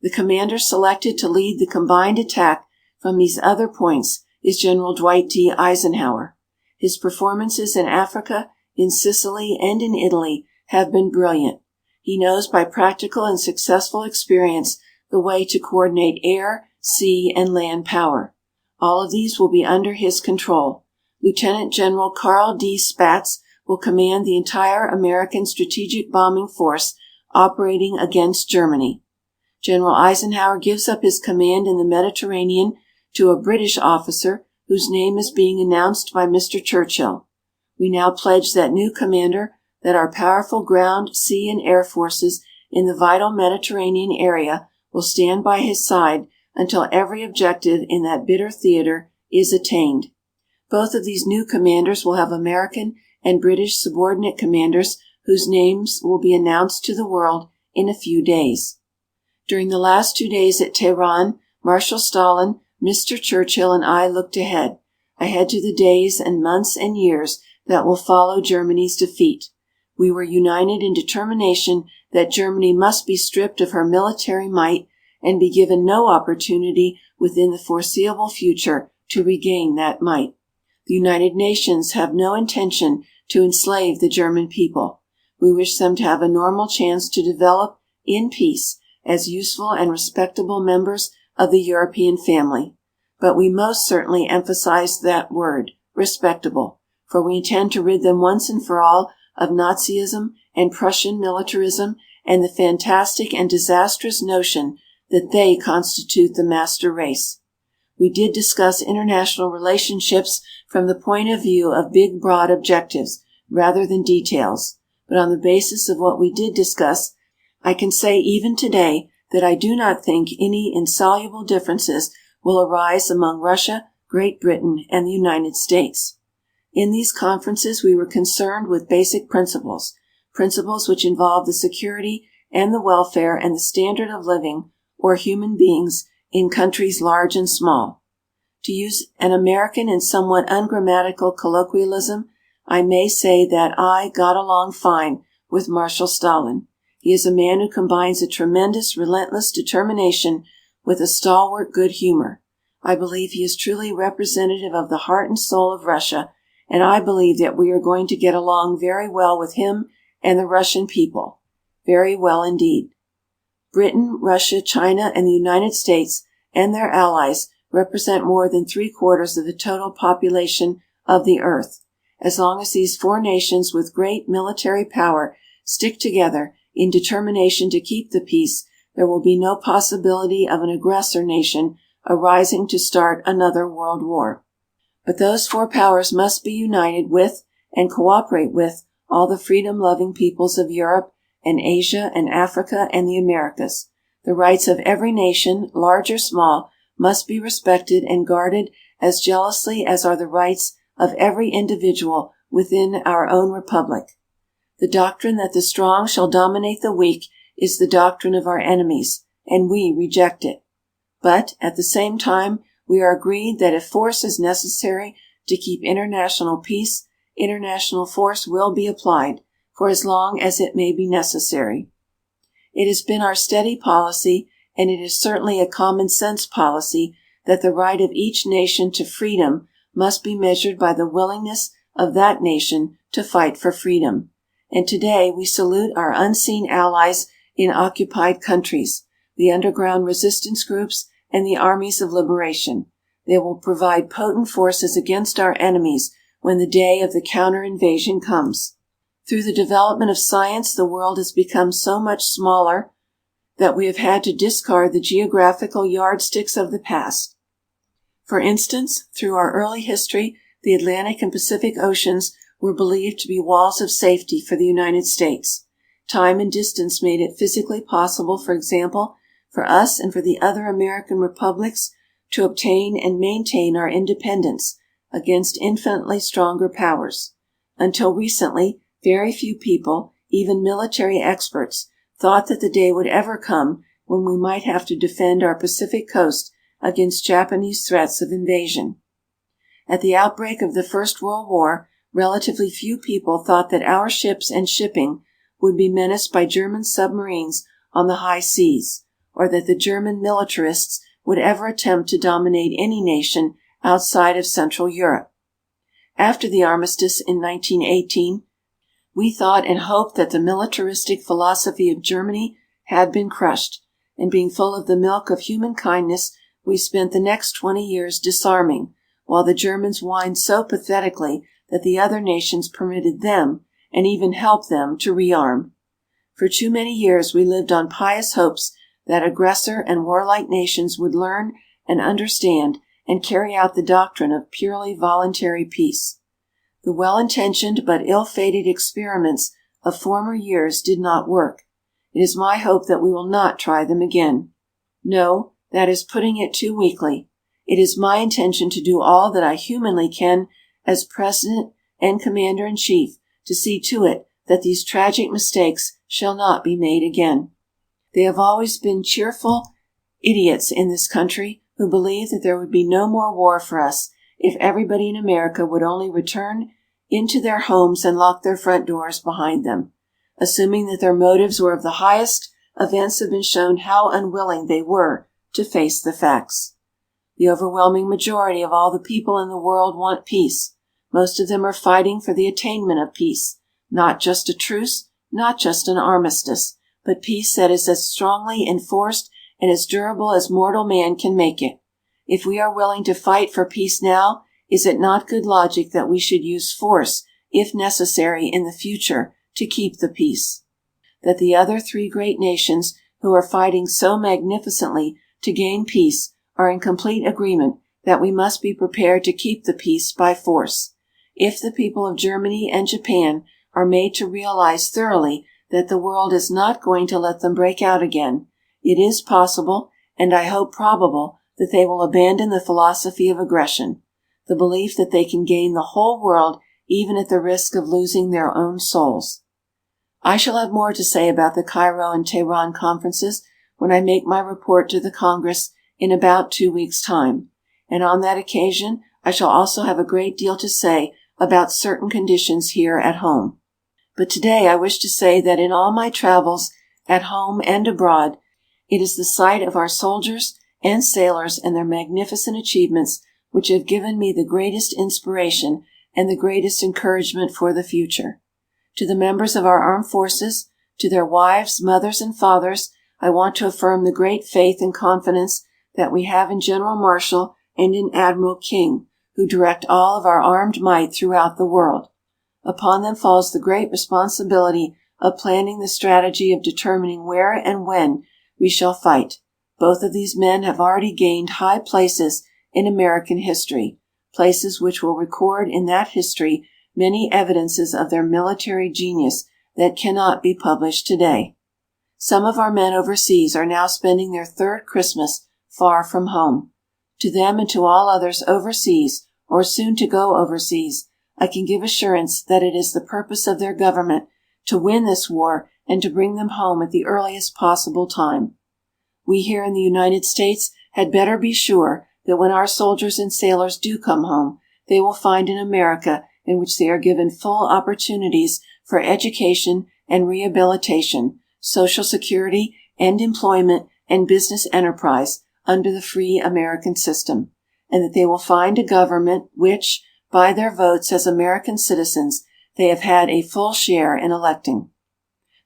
The commander selected to lead the combined attack from these other points is General Dwight D. Eisenhower. His performances in Africa, in Sicily, and in Italy have been brilliant. He knows by practical and successful experience the way to coordinate air, sea, and land power. All of these will be under his control. Lieutenant General Carl D. Spaatz will command the entire American strategic bombing force operating against Germany. General Eisenhower gives up his command in the Mediterranean to a British officer whose name is being announced by Mr. Churchill. We now pledge that new commander that our powerful ground, sea, and air forces in the vital Mediterranean area will stand by his side until every objective in that bitter theater is attained. Both of these new commanders will have American and British subordinate commanders whose names will be announced to the world in a few days. During the last 2 days at Tehran, Marshal Stalin, Mr. Churchill, and I looked ahead to the days and months and years that will follow Germany's defeat. We were united in determination that Germany must be stripped of her military might and be given no opportunity within the foreseeable future to regain that might. The United Nations have no intention to enslave the German people. We wish them to have a normal chance to develop in peace as useful and respectable members of the European family. But we most certainly emphasize that word, respectable, for we intend to rid them once and for all of Nazism and Prussian militarism and the fantastic and disastrous notion that they constitute the master race. We did discuss international relationships from the point of view of big, broad objectives rather than details, but on the basis of what we did discuss, I can say even today that I do not think any insoluble differences will arise among Russia, Great Britain, and the United States. In these conferences, we were concerned with basic principles which involve the security and the welfare and the standard of living or human beings in countries large and small. To use an American and somewhat ungrammatical colloquialism, I may say that I got along fine with Marshal Stalin. He is a man who combines a tremendous, relentless determination with a stalwart good humor. I believe he is truly representative of the heart and soul of Russia, and I believe that we are going to get along very well with him and the Russian people. Very well indeed. Britain, Russia, China, and the United States and their allies represent more than 3/4 of the total population of the earth. As long as these four nations with great military power stick together in determination to keep the peace, there will be no possibility of an aggressor nation arising to start another world war. But those four powers must be united with and cooperate with all the freedom-loving peoples of Europe and Asia and Africa and the Americas. The rights of every nation, large or small, must be respected and guarded as jealously as are the rights of every individual within our own republic. The doctrine that the strong shall dominate the weak is the doctrine of our enemies, and we reject it. But, at the same time, we are agreed that if force is necessary to keep international peace, international force will be applied, for as long as it may be necessary. It has been our steady policy, and it is certainly a common sense policy, that the right of each nation to freedom must be measured by the willingness of that nation to fight for freedom. And today we salute our unseen allies in occupied countries, the underground resistance groups and the armies of liberation. They will provide potent forces against our enemies when the day of the counter-invasion comes. Through the development of science, the world has become so much smaller that we have had to discard the geographical yardsticks of the past. For instance, through our early history, the Atlantic and Pacific Oceans were believed to be walls of safety for the United States. Time and distance made it physically possible, for example, for us and for the other American republics to obtain and maintain our independence against infinitely stronger powers. Until recently, very few people, even military experts, thought that the day would ever come when we might have to defend our Pacific coast against Japanese threats of invasion. At the outbreak of the First World War, relatively few people thought that our ships and shipping would be menaced by German submarines on the high seas, or that the German militarists would ever attempt to dominate any nation outside of Central Europe. After the armistice in 1918, we thought and hoped that the militaristic philosophy of Germany had been crushed, and being full of the milk of human kindness, we spent the next 20 years disarming, while the Germans whined so pathetically that the other nations permitted them, and even helped them, to rearm. For too many years we lived on pious hopes that aggressor and warlike nations would learn and understand and carry out the doctrine of purely voluntary peace. The well-intentioned but ill-fated experiments of former years did not work. It is my hope that we will not try them again. No, that is putting it too weakly. It is my intention to do all that I humanly can as President and Commander-in-Chief to see to it that these tragic mistakes shall not be made again. There have always been cheerful idiots in this country who believed that there would be no more war for us if everybody in America would only return into their homes and lock their front doors behind them. Assuming that their motives were of the highest, events have been shown how unwilling they were to face the facts. The overwhelming majority of all the people in the world want peace. Most of them are fighting for the attainment of peace, not just a truce, not just an armistice, but peace that is as strongly enforced and as durable as mortal man can make it. If we are willing to fight for peace now, is it not good logic that we should use force, if necessary, in the future to keep the peace? That the other three great nations who are fighting so magnificently to gain peace are in complete agreement that we must be prepared to keep the peace by force. If the people of Germany and Japan are made to realize thoroughly that the world is not going to let them break out again, it is possible, and I hope probable, that they will abandon the philosophy of aggression, the belief that they can gain the whole world even at the risk of losing their own souls. I shall have more to say about the Cairo and Tehran conferences when I make my report to the Congress in about 2 weeks' time, and on that occasion I shall also have a great deal to say about certain conditions here at home. But today I wish to say that in all my travels, at home and abroad, it is the sight of our soldiers and sailors and their magnificent achievements which have given me the greatest inspiration and the greatest encouragement for the future. To the members of our armed forces, to their wives, mothers, and fathers, I want to affirm the great faith and confidence that we have in General Marshall and in Admiral King, who direct all of our armed might throughout the world. Upon them falls the great responsibility of planning the strategy of determining where and when we shall fight. Both of these men have already gained high places in American history, places which will record in that history many evidences of their military genius that cannot be published today. Some of our men overseas are now spending their third Christmas far from home. To them and to all others overseas, or soon to go overseas, I can give assurance that it is the purpose of their government to win this war and to bring them home at the earliest possible time. We here in the United States had better be sure that when our soldiers and sailors do come home, they will find an America in which they are given full opportunities for education and rehabilitation, social security and employment and business enterprise under the free American system, and that they will find a government which, by their votes as American citizens, they have had a full share in electing.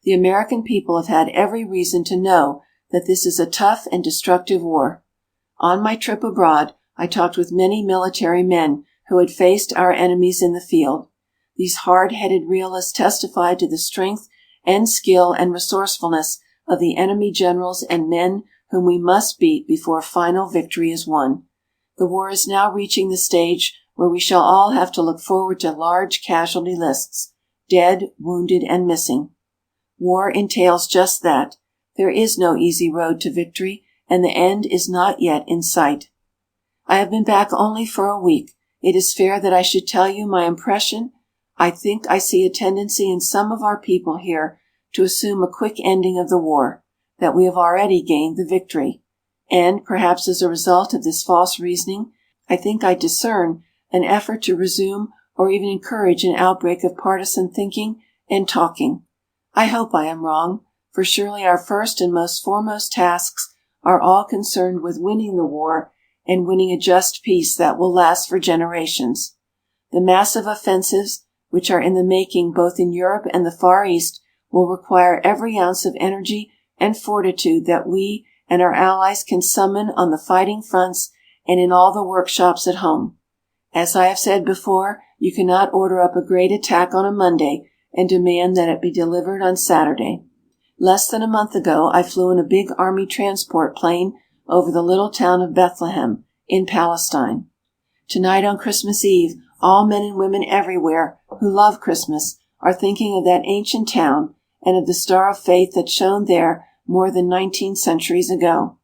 The American people have had every reason to know that this is a tough and destructive war. On my trip abroad, I talked with many military men who had faced our enemies in the field. These hard-headed realists testified to the strength and skill and resourcefulness of the enemy generals and men whom we must beat before final victory is won. The war is now reaching the stage where we shall all have to look forward to large casualty lists, dead, wounded, and missing. War entails just that. There is no easy road to victory, and the end is not yet in sight. I have been back only for a week. It is fair that I should tell you my impression. I think I see a tendency in some of our people here to assume a quick ending of the war, that we have already gained the victory. And, perhaps as a result of this false reasoning, I think I discern an effort to resume or even encourage an outbreak of partisan thinking and talking. I hope I am wrong, for surely our first and most foremost tasks are all concerned with winning the war and winning a just peace that will last for generations. The massive offensives, which are in the making both in Europe and the Far East, will require every ounce of energy and fortitude that we and our allies can summon on the fighting fronts and in all the workshops at home. As I have said before, you cannot order up a great attack on a Monday and demand that it be delivered on Saturday. Less than a month ago, I flew in a big army transport plane over the little town of Bethlehem in Palestine. Tonight on Christmas Eve, all men and women everywhere who love Christmas are thinking of that ancient town and of the star of faith that shone there more than 19 centuries ago.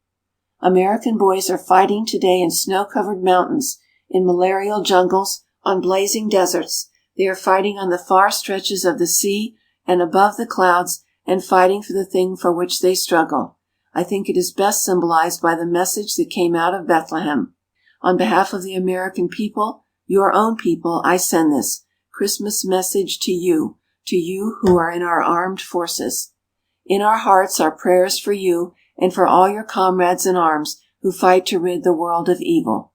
American boys are fighting today in snow-covered mountains, in malarial jungles, on blazing deserts. They are fighting on the far stretches of the sea and above the clouds and fighting for the thing for which they struggle. I think it is best symbolized by the message that came out of Bethlehem. On behalf of the American people, your own people, I send this Christmas message to you who are in our armed forces. In our hearts are prayers for you and for all your comrades in arms who fight to rid the world of evil.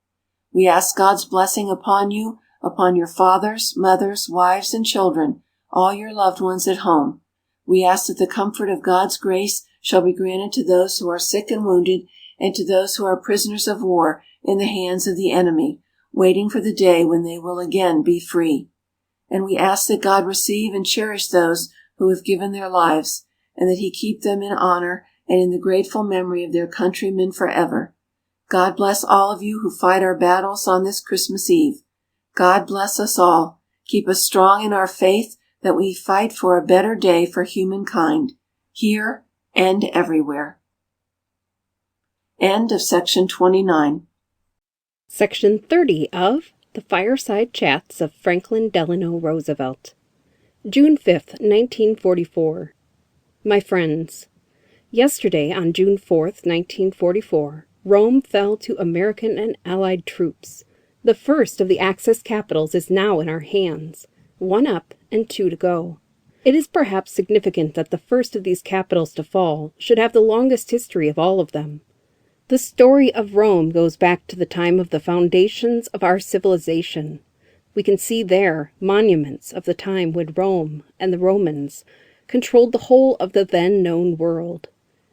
We ask God's blessing upon you, upon your fathers, mothers, wives, and children, all your loved ones at home. We ask that the comfort of God's grace shall be granted to those who are sick and wounded, and to those who are prisoners of war in the hands of the enemy, waiting for the day when they will again be free. And we ask that God receive and cherish those who have given their lives, and that He keep them in honor and in the grateful memory of their countrymen forever. God bless all of you who fight our battles on this Christmas Eve. God bless us all. Keep us strong in our faith that we fight for a better day for humankind, here and everywhere. End of section 29. Section 30 of The Fireside Chats of Franklin Delano Roosevelt. June 5th, 1944. My friends, yesterday on June 4th, 1944, Rome fell to American and Allied troops. The first of the Axis capitals is now in our hands, 1 up and 2 to go. It is perhaps significant that the first of these capitals to fall should have the longest history of all of them. The story of Rome goes back to the time of the foundations of our civilization. We can see there monuments of the time when Rome and the Romans controlled the whole of the then known world.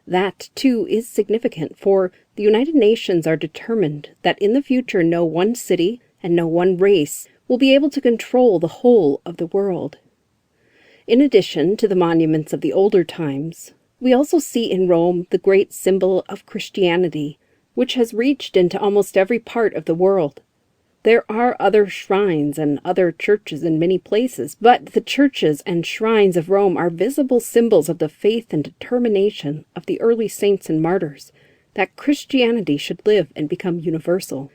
That, too, is significant, for the United Nations are determined that in the future no one city and no one race will be able to control the whole of the world. In addition to the monuments of the older times, we also see in Rome the great symbol of Christianity, which has reached into almost every part of the world. There are other shrines and other churches in many places, but the churches and shrines of Rome are visible symbols of the faith and determination of the early saints and martyrs, that Christianity should live and become universal.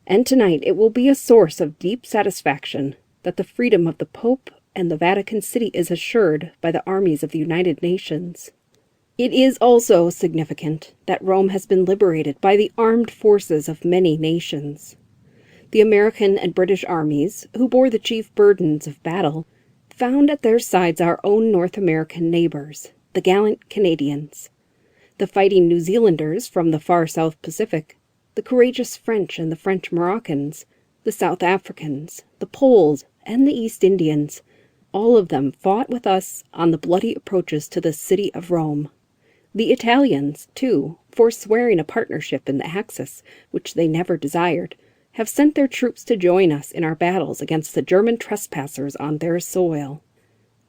And tonight it will be a source of deep satisfaction that the freedom of the Pope and the Vatican City is assured by the armies of the United Nations. It is also significant that Rome has been liberated by the armed forces of many nations. The American and British armies, who bore the chief burdens of battle, found at their sides our own North American neighbors, the gallant Canadians, the fighting New Zealanders from the far South Pacific, the courageous French and the French Moroccans, the South Africans, the Poles, and the East Indians. All of them fought with us on the bloody approaches to the city of Rome. The Italians, too, forswearing a partnership in the Axis, which they never desired, have sent their troops to join us in our battles against the German trespassers on their soil.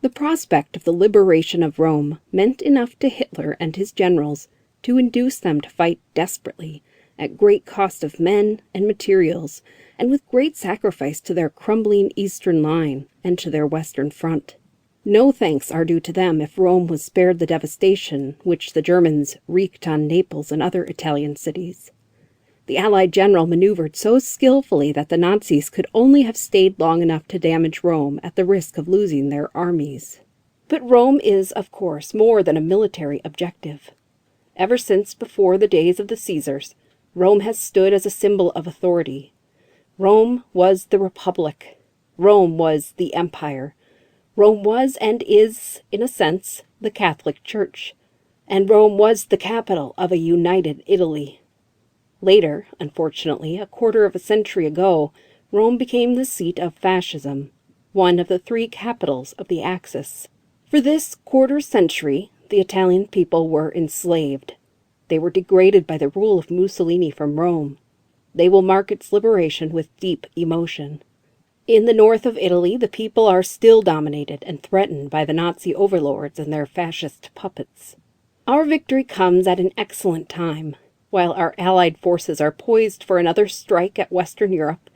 The prospect of the liberation of Rome meant enough to Hitler and his generals to induce them to fight desperately, at great cost of men and materials, and with great sacrifice to their crumbling eastern line and to their western front. No thanks are due to them if Rome was spared the devastation which the Germans wreaked on Naples and other Italian cities. The Allied general maneuvered so skillfully that the Nazis could only have stayed long enough to damage Rome at the risk of losing their armies. But Rome is, of course, more than a military objective. Ever since before the days of the Caesars, Rome has stood as a symbol of authority. Rome was the Republic. Rome was the Empire. Rome was and is, in a sense, the Catholic Church. And Rome was the capital of a united Italy. Later, unfortunately, a quarter of a century ago, Rome became the seat of fascism, one of the three capitals of the Axis. For this quarter-century, the Italian people were enslaved. They were degraded by the rule of Mussolini from Rome. They will mark its liberation with deep emotion. In the north of Italy, the people are still dominated and threatened by the Nazi overlords and their fascist puppets. Our victory comes at an excellent time, while our Allied forces are poised for another strike at Western Europe,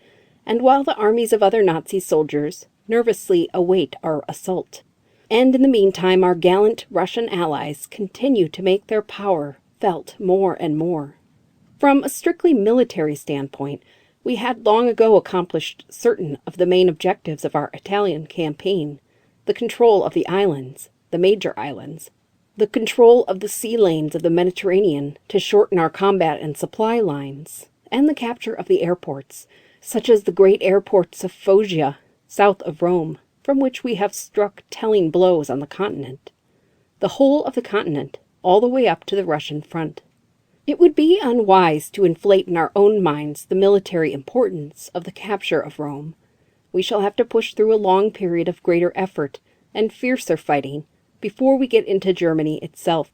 and while the armies of other Nazi soldiers nervously await our assault. And in the meantime, our gallant Russian allies continue to make their power felt more and more. From a strictly military standpoint, we had long ago accomplished certain of the main objectives of our Italian campaign: the control of the islands, the major islands, the control of the sea lanes of the Mediterranean to shorten our combat and supply lines, and the capture of the airports, such as the great airports of Foggia, south of Rome, from which we have struck telling blows on the continent. The whole of the continent, all the way up to the Russian front. It would be unwise to inflate in our own minds the military importance of the capture of Rome. We shall have to push through a long period of greater effort and fiercer fighting before we get into Germany itself.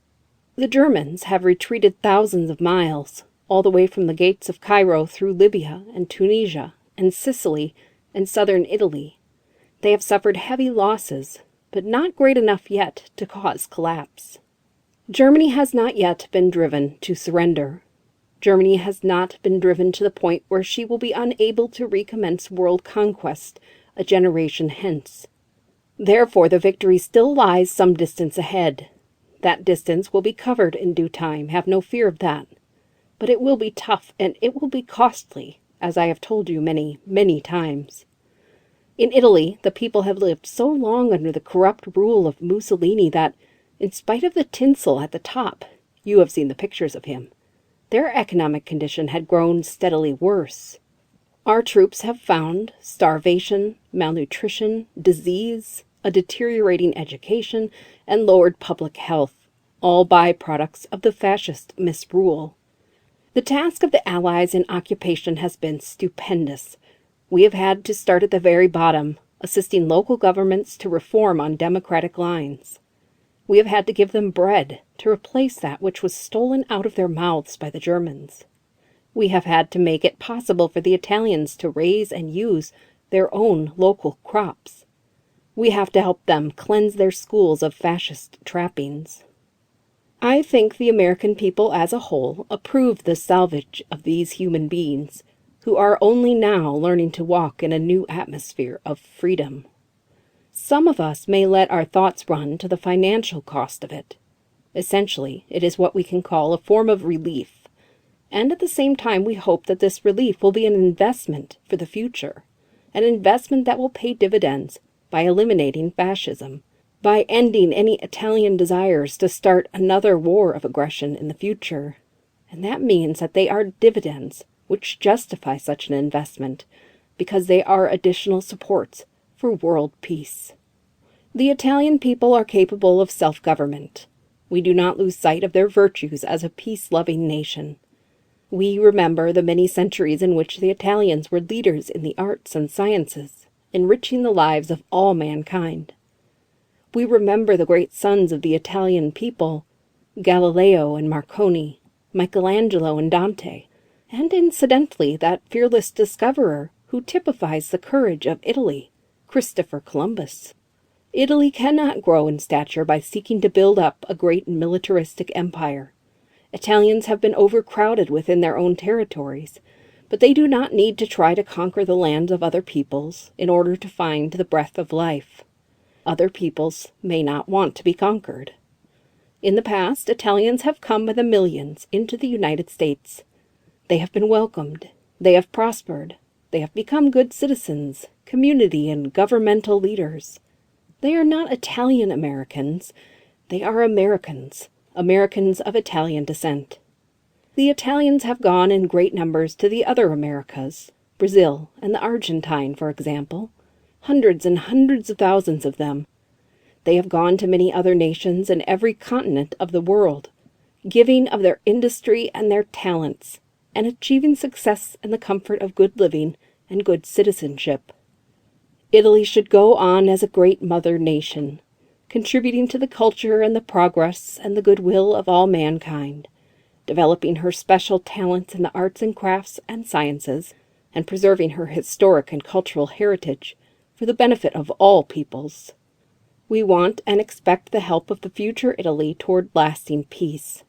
The Germans have retreated thousands of miles, all the way from the gates of Cairo through Libya and Tunisia and Sicily and southern Italy. They have suffered heavy losses, but not great enough yet to cause collapse. Germany has not yet been driven to surrender. Germany has not been driven to the point where she will be unable to recommence world conquest a generation hence. Therefore, the victory still lies some distance ahead. That distance will be covered in due time, have no fear of that. But it will be tough, and it will be costly, as I have told you many, many times. In Italy, the people have lived so long under the corrupt rule of Mussolini that, in spite of the tinsel at the top, you have seen the pictures of him, their economic condition had grown steadily worse. Our troops have found starvation, malnutrition, disease, a deteriorating education, and lowered public health, all byproducts of the fascist misrule. The task of the Allies in occupation has been stupendous. We have had to start at the very bottom, assisting local governments to reform on democratic lines. We have had to give them bread to replace that which was stolen out of their mouths by the Germans. We have had to make it possible for the Italians to raise and use their own local crops. We have to help them cleanse their schools of fascist trappings. I think the American people as a whole approve the salvage of these human beings, who are only now learning to walk in a new atmosphere of freedom. Some of us may let our thoughts run to the financial cost of it. Essentially, it is what we can call a form of relief, and at the same time we hope that this relief will be an investment for the future, an investment that will pay dividends by eliminating fascism, by ending any Italian desires to start another war of aggression in the future. And that means that they are dividends which justify such an investment, because they are additional supports for world peace. The Italian people are capable of self-government. We do not lose sight of their virtues as a peace-loving nation. We remember the many centuries in which the Italians were leaders in the arts and sciences, enriching the lives of all mankind. We remember the great sons of the Italian people, Galileo and Marconi, Michelangelo and Dante, and incidentally that fearless discoverer who typifies the courage of Italy, Christopher Columbus. Italy cannot grow in stature by seeking to build up a great militaristic empire. Italians have been overcrowded within their own territories, but they do not need to try to conquer the lands of other peoples in order to find the breath of life. Other peoples may not want to be conquered. In the past, Italians have come by the millions into the United States. They have been welcomed. They have prospered. They have become good citizens, community and governmental leaders. They are not Italian Americans. They are Americans, Americans of Italian descent. The Italians have gone in great numbers to the other Americas, Brazil and the Argentine, for example, hundreds and hundreds of thousands of them. They have gone to many other nations in every continent of the world, giving of their industry and their talents, and achieving success in the comfort of good living and good citizenship. Italy should go on as a great mother nation, contributing to the culture and the progress and the goodwill of all mankind, developing her special talents in the arts and crafts and sciences, and preserving her historic and cultural heritage for the benefit of all peoples. We want and expect the help of the future Italy toward lasting peace.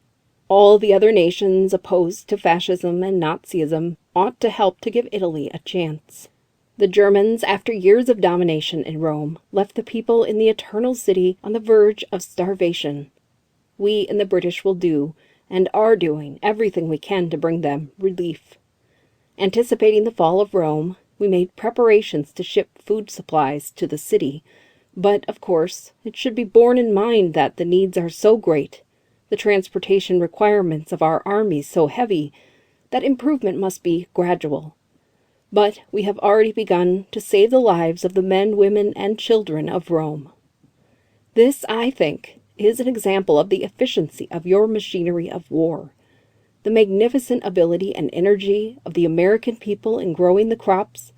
All the other nations opposed to fascism and Nazism ought to help to give Italy a chance. The Germans, after years of domination in Rome, left the people in the Eternal City on the verge of starvation. We in the British will do, and are doing, everything we can to bring them relief. Anticipating the fall of Rome, we made preparations to ship food supplies to the city, but, of course, it should be borne in mind that the needs are so great, the transportation requirements of our armies so heavy, that improvement must be gradual. But we have already begun to save the lives of the men, women, and children of Rome. This, I think, is an example of the efficiency of your machinery of war, the magnificent ability and energy of the American people in growing the crops,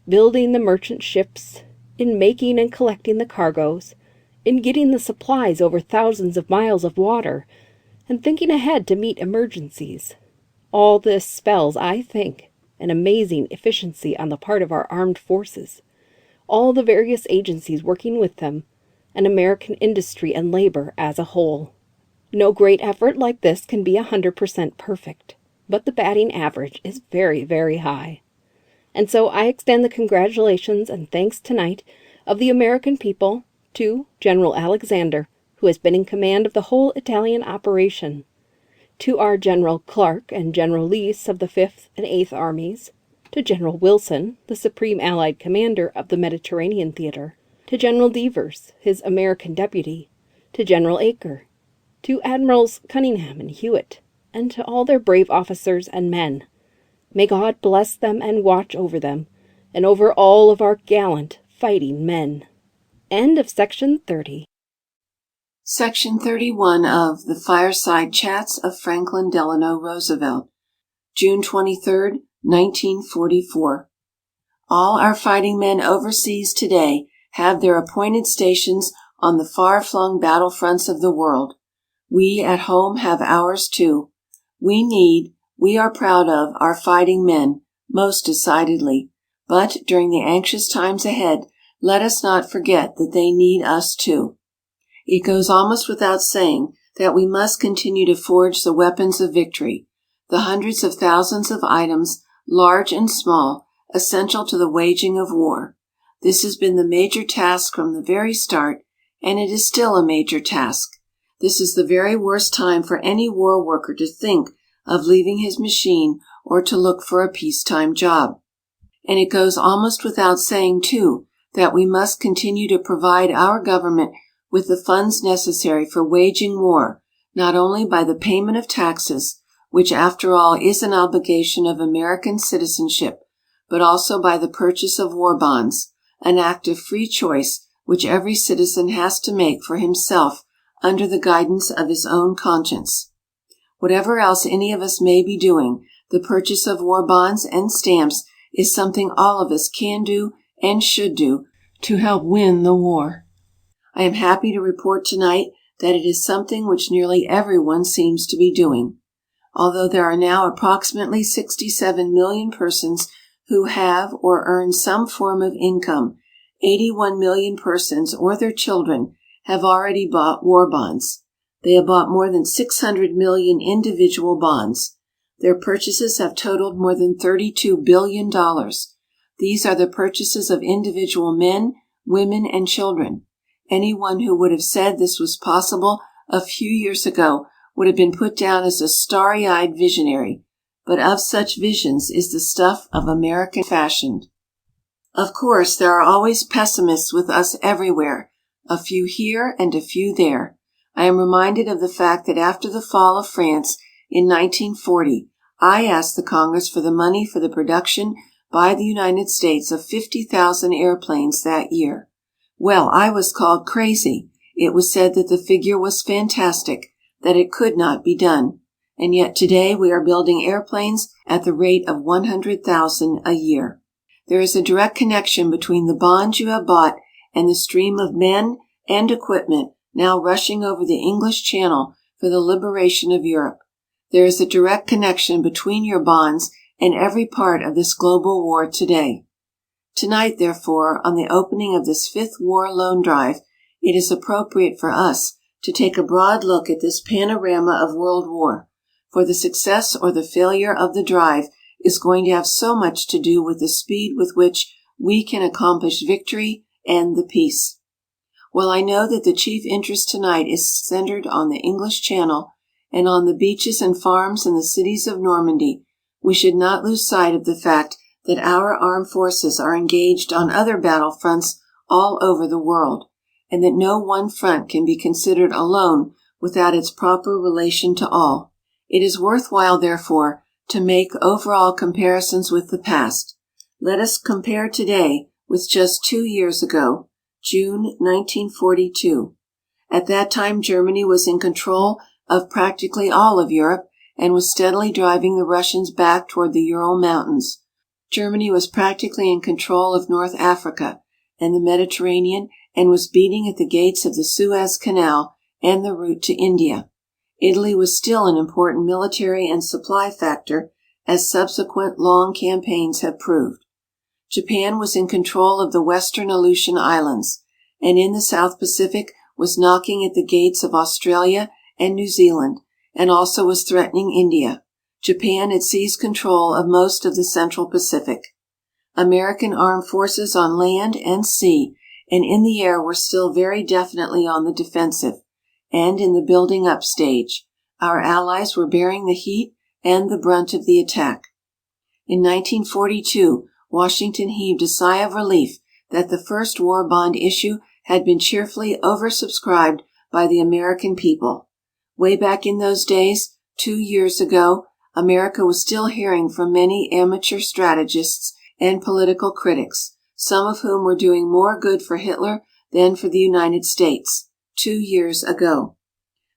building the merchant ships, in making and collecting the cargoes, in getting the supplies over thousands of miles of water, and thinking ahead to meet emergencies. All this spells, I think, an amazing efficiency on the part of our armed forces, all the various agencies working with them, and American industry and labor as a whole. No great effort like this can be 100% perfect, but the batting average is very, very high. And so I extend the congratulations and thanks tonight of the American people to General Alexander, who has been in command of the whole Italian operation, to our General Clark and General Leese of the 5th and 8th Armies, to General Wilson, the Supreme Allied Commander of the Mediterranean Theater, to General Devers, his American deputy, to General Acre, to Admirals Cunningham and Hewitt, and to all their brave officers and men. May God bless them and watch over them, and over all of our gallant fighting men. End of Section 30. Section 31 of The Fireside Chats of Franklin Delano Roosevelt, June 23, 1944. All our fighting men overseas today have their appointed stations on the far-flung battlefronts of the world. We at home have ours too. We are proud of, our fighting men, most decidedly. But during the anxious times ahead, let us not forget that they need us too. It goes almost without saying that we must continue to forge the weapons of victory, the hundreds of thousands of items, large and small, essential to the waging of war. This has been the major task from the very start, and it is still a major task. This is the very worst time for any war worker to think of leaving his machine or to look for a peacetime job. And it goes almost without saying, too, that we must continue to provide our government with the funds necessary for waging war, not only by the payment of taxes, which after all is an obligation of American citizenship, but also by the purchase of war bonds, an act of free choice which every citizen has to make for himself under the guidance of his own conscience. Whatever else any of us may be doing, the purchase of war bonds and stamps is something all of us can do and should do to help win the war. I am happy to report tonight that it is something which nearly everyone seems to be doing. Although there are now approximately 67 million persons who have or earn some form of income, 81 million persons or their children have already bought war bonds. They have bought more than 600 million individual bonds. Their purchases have totaled more than $32 billion. These are the purchases of individual men, women, and children. Anyone who would have said this was possible a few years ago would have been put down as a starry-eyed visionary, but of such visions is the stuff of American fashion. Of course, there are always pessimists with us everywhere, a few here and a few there. I am reminded of the fact that after the fall of France in 1940, I asked the Congress for the money for the production by the United States of 50,000 airplanes that year. Well, I was called crazy. It was said that the figure was fantastic, that it could not be done. And yet today we are building airplanes at the rate of 100,000 a year. There is a direct connection between the bonds you have bought and the stream of men and equipment now rushing over the English Channel for the liberation of Europe. There is a direct connection between your bonds and every part of this global war today. Tonight, therefore, on the opening of this fifth war loan drive, it is appropriate for us to take a broad look at this panorama of world war, for the success or the failure of the drive is going to have so much to do with the speed with which we can accomplish victory and the peace. While I know that the chief interest tonight is centered on the English Channel and on the beaches and farms in the cities of Normandy, we should not lose sight of the fact that our armed forces are engaged on other battlefronts all over the world, and that no one front can be considered alone without its proper relation to all. It is worthwhile, therefore, to make overall comparisons with the past. Let us compare today with just 2 years ago, June 1942. At that time, Germany was in control of practically all of Europe and was steadily driving the Russians back toward the Ural Mountains. Germany was practically in control of North Africa and the Mediterranean and was beating at the gates of the Suez Canal and the route to India. Italy was still an important military and supply factor, as subsequent long campaigns have proved. Japan was in control of the western Aleutian Islands, and in the South Pacific was knocking at the gates of Australia and New Zealand, and also was threatening India. Japan had seized control of most of the Central Pacific. American armed forces on land and sea and in the air were still very definitely on the defensive, and in the building up stage. Our allies were bearing the heat and the brunt of the attack. In 1942, Washington heaved a sigh of relief that the first war bond issue had been cheerfully oversubscribed by the American people. Way back in those days, 2 years ago, America was still hearing from many amateur strategists and political critics, some of whom were doing more good for Hitler than for the United States, 2 years ago.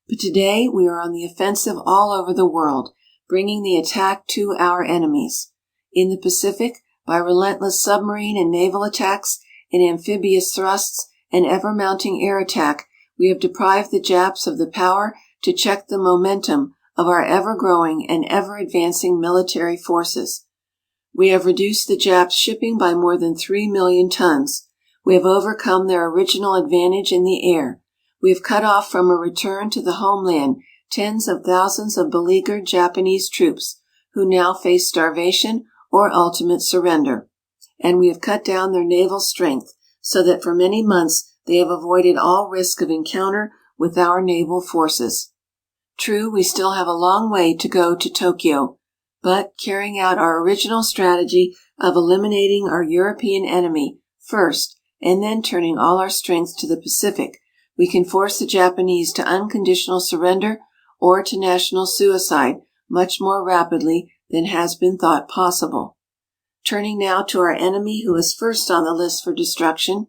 But today we are on the offensive all over the world, bringing the attack to our enemies. In the Pacific, by relentless submarine and naval attacks and amphibious thrusts, and ever-mounting air attack, we have deprived the Japs of the power to check the momentum of our ever-growing and ever-advancing military forces. We have reduced the Japs' shipping by more than 3 million tons. We have overcome their original advantage in the air. We have cut off from a return to the homeland tens of thousands of beleaguered Japanese troops who now face starvation or ultimate surrender. And we have cut down their naval strength so that for many months they have avoided all risk of encounter with our naval forces. True, we still have a long way to go to Tokyo, but carrying out our original strategy of eliminating our European enemy first and then turning all our strength to the Pacific, we can force the Japanese to unconditional surrender or to national suicide much more rapidly than has been thought possible. Turning now to our enemy who is first on the list for destruction,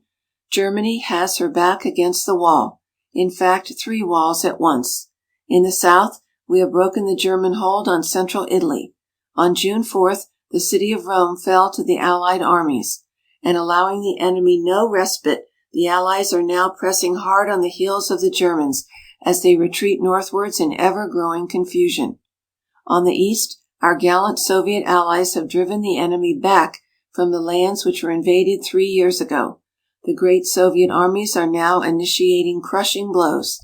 Germany has her back against the wall, in fact 3 walls at once. In the south, we have broken the German hold on central Italy. On June 4th, the city of Rome fell to the Allied armies, and allowing the enemy no respite, the Allies are now pressing hard on the heels of the Germans as they retreat northwards in ever-growing confusion. On the east, our gallant Soviet allies have driven the enemy back from the lands which were invaded 3 years ago. The great Soviet armies are now initiating crushing blows.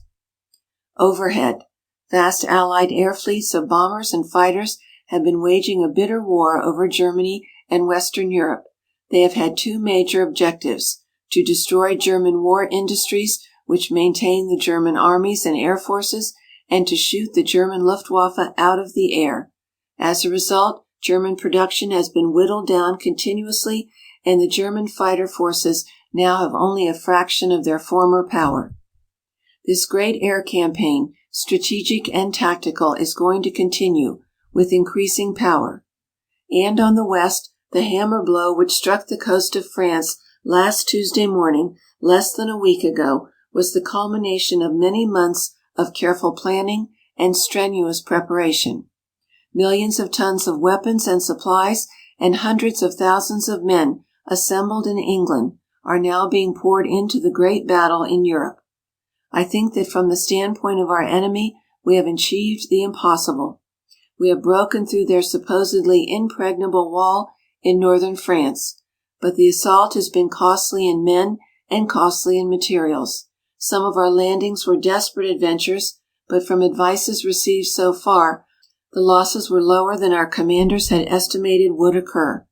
Overhead, vast Allied air fleets of bombers and fighters have been waging a bitter war over Germany and Western Europe. They have had 2 major objectives: to destroy German war industries which maintain the German armies and air forces, and to shoot the German Luftwaffe out of the air. As a result, German production has been whittled down continuously, and the German fighter forces now have only a fraction of their former power. This great air campaign, strategic and tactical, is going to continue with increasing power. And on the west, the hammer blow which struck the coast of France last Tuesday morning, less than a week ago, was the culmination of many months of careful planning and strenuous preparation. Millions of tons of weapons and supplies and hundreds of thousands of men assembled in England are now being poured into the great battle in Europe. I think that from the standpoint of our enemy, we have achieved the impossible. We have broken through their supposedly impregnable wall in northern France, but the assault has been costly in men and costly in materials. Some of our landings were desperate adventures, but from advices received so far, the losses were lower than our commanders had estimated would occur.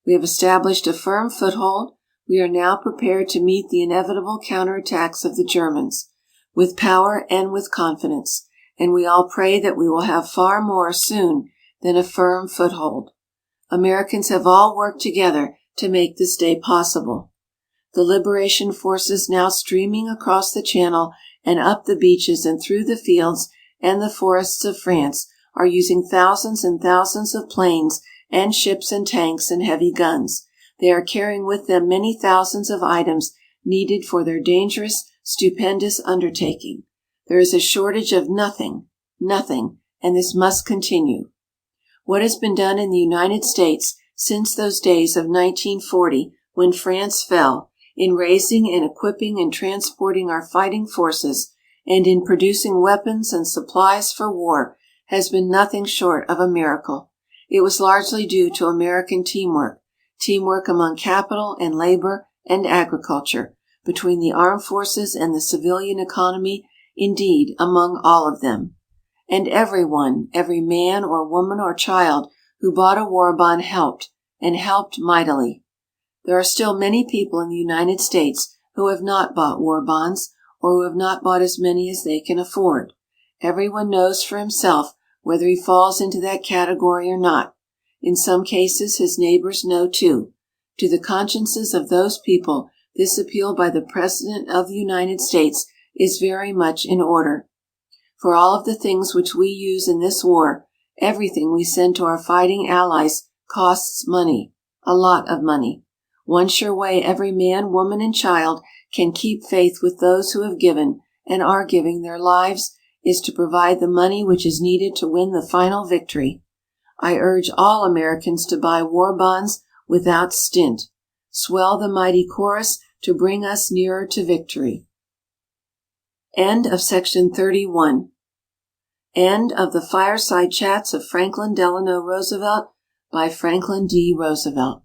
We have established a firm foothold. We are now prepared to meet the inevitable counterattacks of the Germans, with power and with confidence, and we all pray that we will have far more soon than a firm foothold. Americans have all worked together to make this day possible. The liberation forces now streaming across the Channel and up the beaches and through the fields and the forests of France are using thousands and thousands of planes and ships and tanks and heavy guns. They are carrying with them many thousands of items needed for their dangerous, stupendous undertaking. There is a shortage of nothing, and this must continue. What has been done in the United States since those days of 1940 when France fell, in raising and equipping and transporting our fighting forces, and in producing weapons and supplies for war, has been nothing short of a miracle. It was largely due to American teamwork among capital and labor and agriculture, between the armed forces and the civilian economy, indeed, among all of them. And everyone, every man or woman or child who bought a war bond helped, and helped mightily. There are still many people in the United States who have not bought war bonds, or who have not bought as many as they can afford. Everyone knows for himself whether he falls into that category or not. In some cases, his neighbors know too. To the consciences of those people, this appeal by the President of the United States is very much in order. For all of the things which we use in this war, everything we send to our fighting allies costs money, a lot of money. One sure way every man, woman, and child can keep faith with those who have given and are giving their lives is to provide the money which is needed to win the final victory. I urge all Americans to buy war bonds without stint. Swell the mighty chorus to bring us nearer to victory. End of section 31. End of the Fireside Chats of Franklin Delano Roosevelt by Franklin D. Roosevelt.